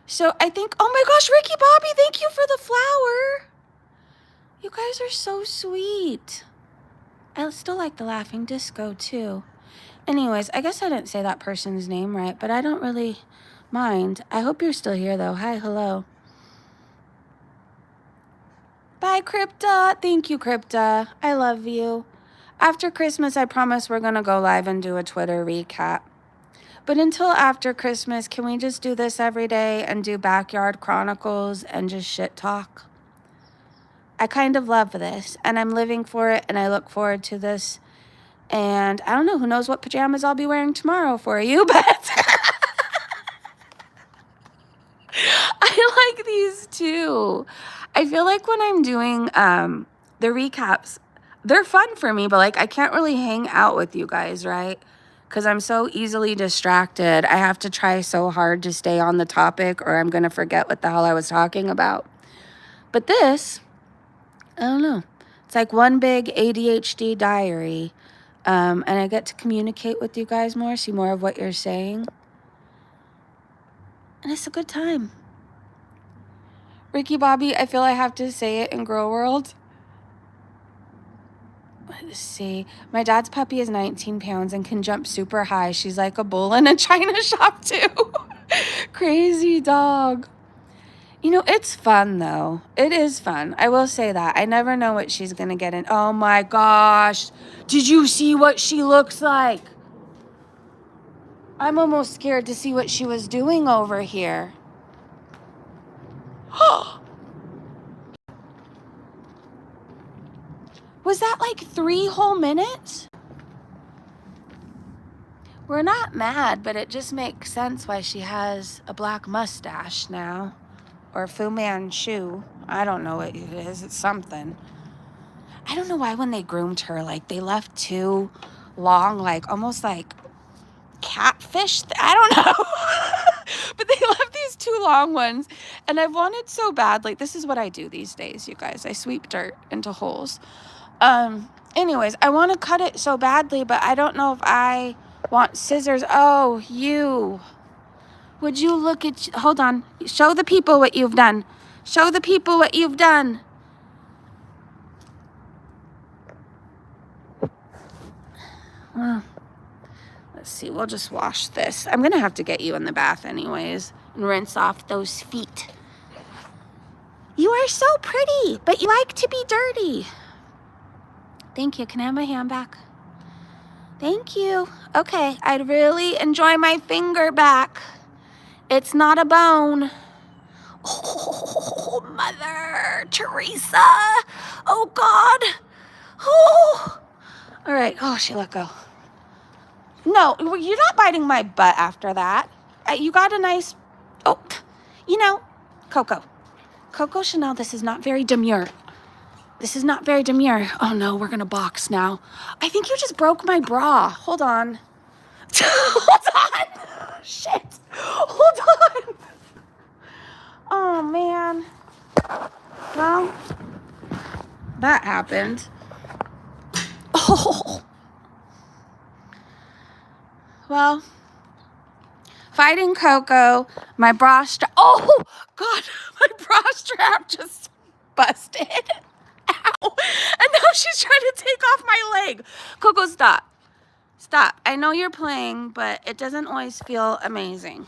Speaker 1: So I think, oh my gosh, Ricky Bobby, thank you for the flower. You guys are so sweet. I still like the laughing disco too. Anyways, I guess I didn't say that person's name right, but I don't really mind. I hope you're still here though. Hi, hello. Bye, Crypta. Thank you, Crypta. I love you. After Christmas, I promise we're going to go live and do a Twitter recap. But until after Christmas, can we just do this every day and do Backyard Chronicles and just shit talk? I kind of love this, and I'm living for it, and I look forward to this. And I don't know, who knows what pajamas I'll be wearing tomorrow for you, but I like these too. I feel like when I'm doing the recaps, they're fun for me, but like I can't really hang out with you guys, right? Because I'm so easily distracted. I have to try so hard to stay on the topic or I'm going to forget what the hell I was talking about. But this, I don't know. It's like one big ADHD diary. And I get to communicate with you guys more, see more of what you're saying. And it's a good time. Ricky Bobby, I feel I have to say it in Girl World. Let's see. My dad's puppy is 19 pounds and can jump super high. She's like a bull in a china shop too. Crazy dog. You know, it's fun though. It is fun. I will say that. I never know what she's going to get in. Oh my gosh. Did you see what she looks like? I'm almost scared to see what she was doing over here. Was that like 3 whole minutes? We're not mad, but it just makes sense why she has a black mustache now. Or Fu Manchu. I don't know what it is. It's something. I don't know why when they groomed her, like they left too long, like almost like catfish. I don't know. But they left these 2 long ones. And I've wanted so bad. Like this is what I do these days, you guys. I sweep dirt into holes. Anyways, I want to cut it so badly, but I don't know if I want scissors. Oh, you. Would you look at, hold on. Show the people what you've done. Show the people what you've done. Well, let's see. We'll just wash this. I'm going to have to get you in the bath anyways and rinse off those feet. You are so pretty, but you like to be dirty. Thank you. Can I have my hand back? Thank you. Okay. I'd really enjoy my finger back. It's not a bone. Oh, Mother Teresa. Oh, God. Oh. All right. Oh, she let go. No, you're not biting my butt after that. You got a nice... Oh, you know, Coco. Coco Chanel, this is not very demure. This is not very demure. Oh, no, we're going to box now. I think you just broke my bra. Hold on. Hold on. Shit. Hold on. Oh, man. Well, that happened. Oh. Well, fighting Coco, my bra strap. Oh, God. My bra strap just busted. Ow. And now she's trying to take off my leg. Coco, stop. Stop. I know you're playing, but it doesn't always feel amazing.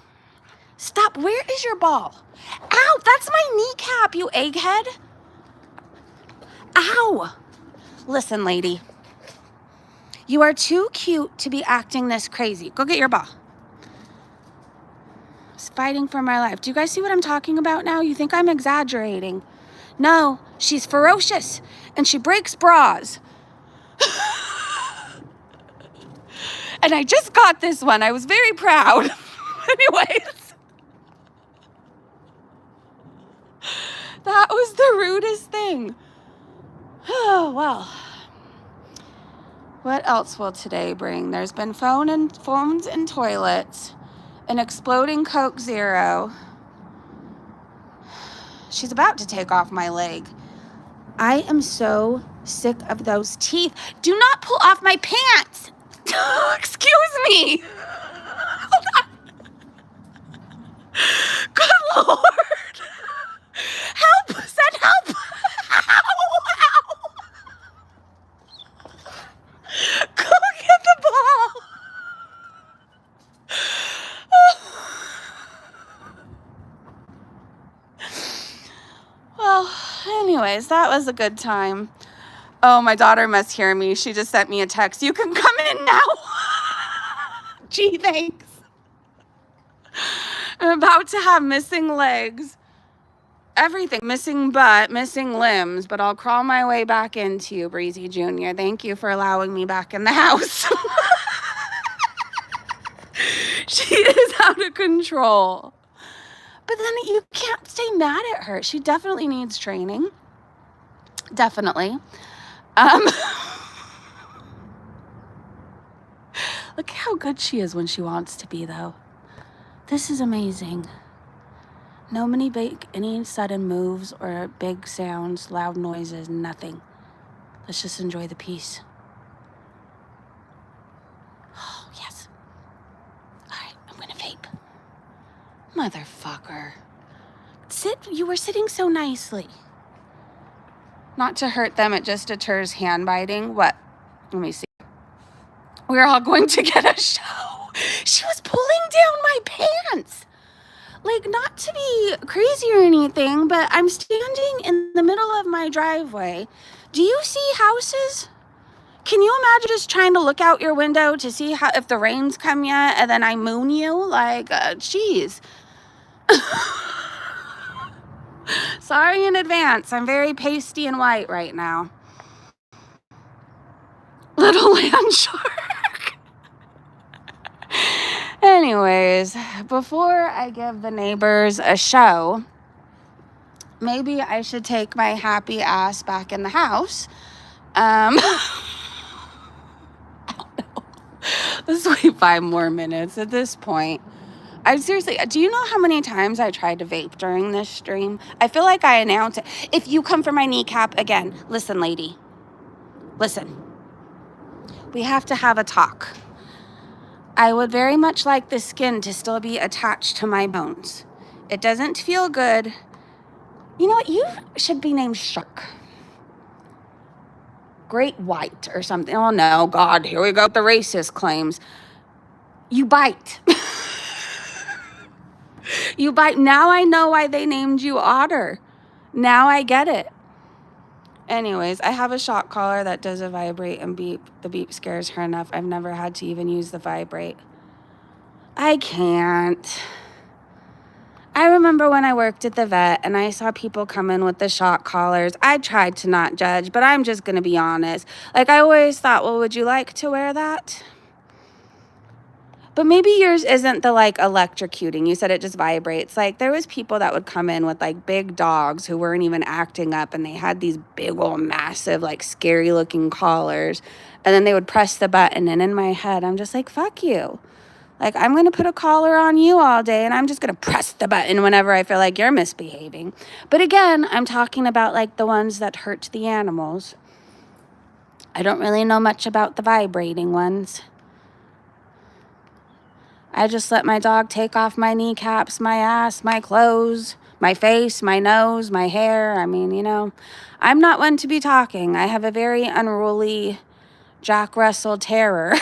Speaker 1: Stop. Where is your ball? Ow, that's my kneecap, you egghead. Ow. Listen, lady. You are too cute to be acting this crazy. Go get your ball. I was fighting for my life. Do you guys see what I'm talking about now? You think I'm exaggerating. No, she's ferocious, and she breaks bras. And I just got this one. I was very proud. Anyways, That was the rudest thing. Oh, well. What else will today bring? There's been phones and toilets, an exploding Coke Zero. She's about to take off my leg. I am so sick of those teeth. Do not pull off my pants. Excuse me. Hold on. Good Lord. Help. Send help. Ow. Go get the ball. Well, anyways, that was a good time. Oh, my daughter must hear me. She just sent me a text. You can come in now. Gee, thanks. I'm about to have missing legs. Everything. Missing butt, missing limbs. But I'll crawl my way back into you, Breezy Jr. Thank you for allowing me back in the house. She is out of control. But then you can't stay mad at her. She definitely needs training. Definitely. Look how good she is when she wants to be, though. This is amazing. No any sudden moves or big sounds, loud noises, nothing. Let's just enjoy the peace. Oh, yes. All right, I'm gonna vape. Motherfucker. You were sitting so nicely. Not to hurt them, it just deters hand biting. What? Let me see. We're all going to get a show. She was pulling down my pants. Like, not to be crazy or anything, but I'm standing in the middle of my driveway. Do you see houses? Can you imagine just trying to look out your window to see if the rain's come yet, and then I moon you? Like, geez. Sorry in advance. I'm very pasty and white right now. Little land shark. Anyways, before I give the neighbors a show, maybe I should take my happy ass back in the house. I don't know. Let's wait 5 more minutes at this point. I seriously, do you know how many times I tried to vape during this stream? I feel like I announced it. If you come for my kneecap again, listen, lady. Listen. We have to have a talk. I would very much like the skin to still be attached to my bones. It doesn't feel good. You know what? You should be named Shark. Great White or something. Oh, no. God, here we go with the racist claims. You bite. You bite. Now I know why they named you Otter. Now I get it. Anyways, I have a shock collar that does a vibrate and beep. The beep scares her enough. I've never had to even use the vibrate. I can't. I remember when I worked at the vet and I saw people come in with the shock collars. I tried to not judge, but I'm just going to be honest. Like, I always thought, well, would you like to wear that? But maybe yours isn't the, like, electrocuting. You said it just vibrates. Like, there was people that would come in with, like, big dogs who weren't even acting up, and they had these big old massive, like, scary-looking collars, and then they would press the button, and in my head, I'm just like, fuck you. Like, I'm going to put a collar on you all day, and I'm just going to press the button whenever I feel like you're misbehaving. But again, I'm talking about, like, the ones that hurt the animals. I don't really know much about the vibrating ones. I just let my dog take off my kneecaps, my ass, my clothes, my face, my nose, my hair. I mean, you know, I'm not one to be talking. I have a very unruly Jack Russell terror.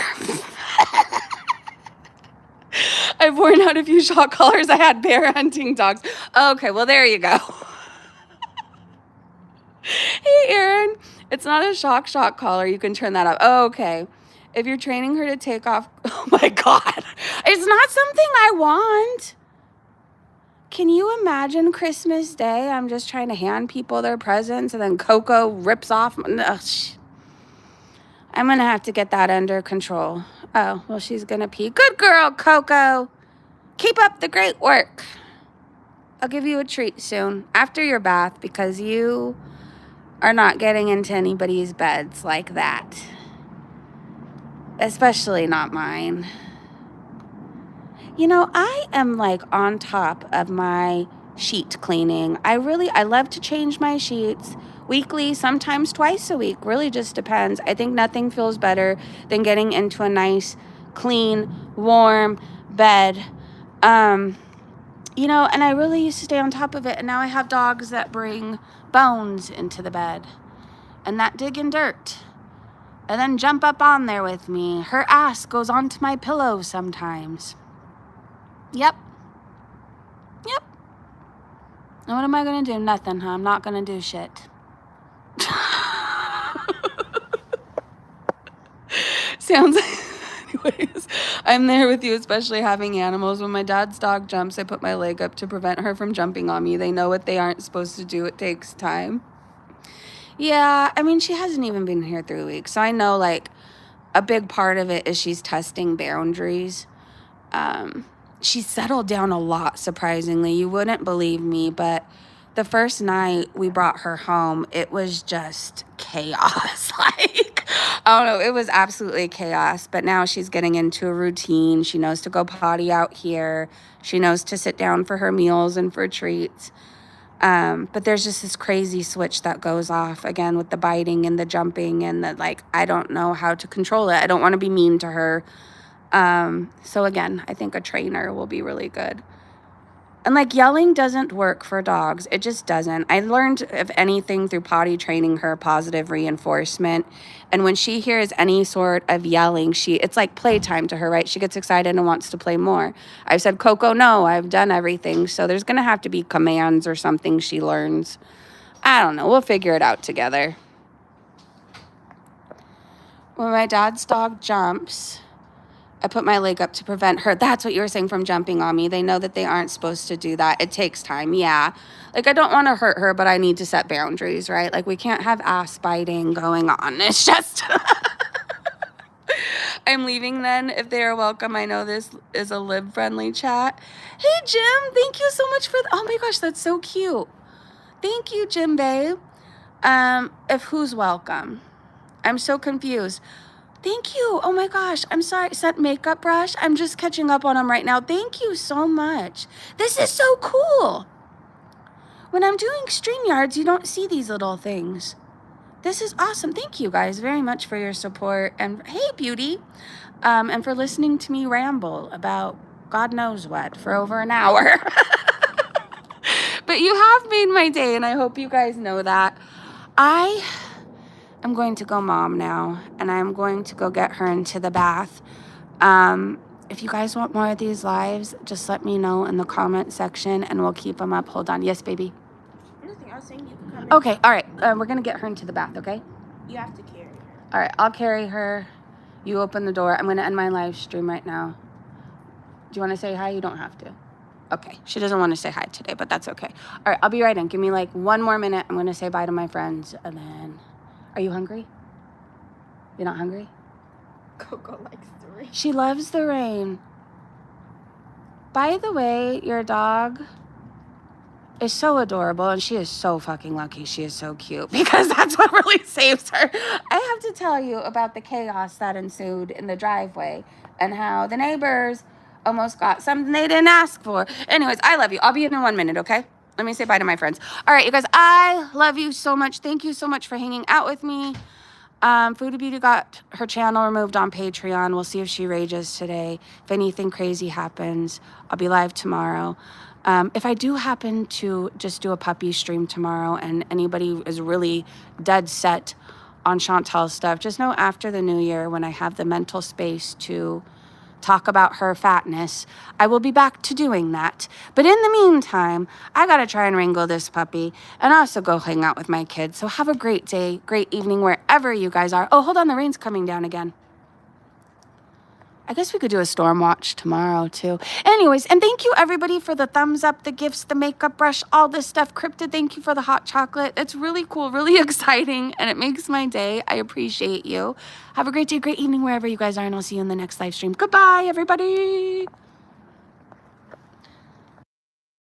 Speaker 1: I've worn out a few shock collars. I had bear hunting dogs. Okay, well, there you go. Hey, Erin. It's not a shock collar. You can turn that up. Okay. If you're training her to take off, oh my God, it's not something I want. Can you imagine Christmas Day? I'm just trying to hand people their presents and then Coco rips off. Ugh, I'm going to have to get that under control. Oh, well, she's going to pee. Good girl, Coco. Keep up the great work. I'll give you a treat soon after your bath, because you are not getting into anybody's beds like that. Especially not mine. You know, I am like on top of my sheet cleaning. I love to change my sheets weekly, sometimes twice a week. Really just depends. I think nothing feels better than getting into a nice, clean, warm bed. You know, and I really used to stay on top of it. And now I have dogs that bring bones into the bed and that dig in dirt and then jump up on there with me. Her ass goes onto my pillow sometimes. Yep. And what am I going to do? Nothing, huh? I'm not going to do shit. Sounds anyways, I'm there with you, especially having animals. When my dad's dog jumps, I put my leg up to prevent her from jumping on me. They know what they aren't supposed to do. It takes time. Yeah, I mean, she hasn't even been here 3 weeks. So I know, like, a big part of it is she's testing boundaries. She's settled down a lot, surprisingly. You wouldn't believe me, but the first night we brought her home, it was just chaos. Like, I don't know, it was absolutely chaos. But now she's getting into a routine. She knows to go potty out here. She knows to sit down for her meals and for treats. But there's just this crazy switch that goes off again with the biting and the jumping and the, like, I don't know how to control it. I don't want to be mean to her. So again, I think a trainer will be really good. And like, yelling doesn't work for dogs. It just doesn't. I learned, if anything, through potty training her, positive reinforcement. And when she hears any sort of yelling, it's like playtime to her, right? She gets excited and wants to play more. I've said, Coco, no, I've done everything. So there's going to have to be commands or something she learns. I don't know. We'll figure it out together. When my dad's dog jumps, I put my leg up to prevent her. That's what you were saying, from jumping on me. They know that they aren't supposed to do that. It takes time, yeah. Like, I don't want to hurt her, but I need to set boundaries, right? Like, we can't have ass biting going on. It's just... I'm leaving then. If they are welcome, I know this is a lib-friendly chat. Hey, Jim, thank you so much for... Oh, my gosh, that's so cute. Thank you, Jim, babe. If who's welcome? I'm so confused. Thank you. Oh my gosh. I'm sorry. Scent makeup brush. I'm just catching up on them right now. Thank you so much. This is so cool. When I'm doing StreamYards, you don't see these little things. This is awesome. Thank you guys very much for your support. And hey, beauty. And for listening to me ramble about God knows what for over an hour. But you have made my day, and I hope you guys know that. I'm going to go mom now, and I'm going to go get her into the bath. If you guys want more of these lives, just let me know in the comment section, and we'll keep them up. Hold on. Yes, baby?
Speaker 2: Nothing. I was saying you can come in.
Speaker 1: Okay, all right. We're going to get her into the bath, okay?
Speaker 2: You have to carry her.
Speaker 1: All right, I'll carry her. You open the door. I'm going to end my live stream right now. Do you want to say hi? You don't have to. Okay. She doesn't want to say hi today, but that's okay. All right, I'll be right in. Give me like 1 more minute. I'm going to say bye to my friends, and then... Are you hungry? You're not hungry?
Speaker 2: Coco likes the rain.
Speaker 1: She loves the rain. By the way, your dog is so adorable, and she is so fucking lucky. She is so cute, because that's what really saves her. I have to tell you about the chaos that ensued in the driveway and how the neighbors almost got something they didn't ask for. Anyways, I love you. I'll be in 1 minute, okay? Let me say bye to my friends. All right, you guys, I love you so much. Thank you so much for hanging out with me. Foodie Beauty got her channel removed on Patreon. We'll see if she rages today. If anything crazy happens, I'll be live tomorrow. If I do happen to just do a puppy stream tomorrow and anybody is really dead set on Chantel's stuff, just know after the new year, when I have the mental space to talk about her fatness, I will be back to doing that. But in the meantime, I gotta try and wrangle this puppy and also go hang out with my kids. So have a great day, great evening, wherever you guys are. Oh, hold on, the rain's coming down again. I guess we could do a storm watch tomorrow too. Anyways, and thank you everybody for the thumbs up, the gifts, the makeup brush, all this stuff. Cryptid, thank you for the hot chocolate. It's really cool, really exciting, and it makes my day. I appreciate you. Have a great day, great evening, wherever you guys are, and I'll see you in the next live stream. Goodbye, everybody.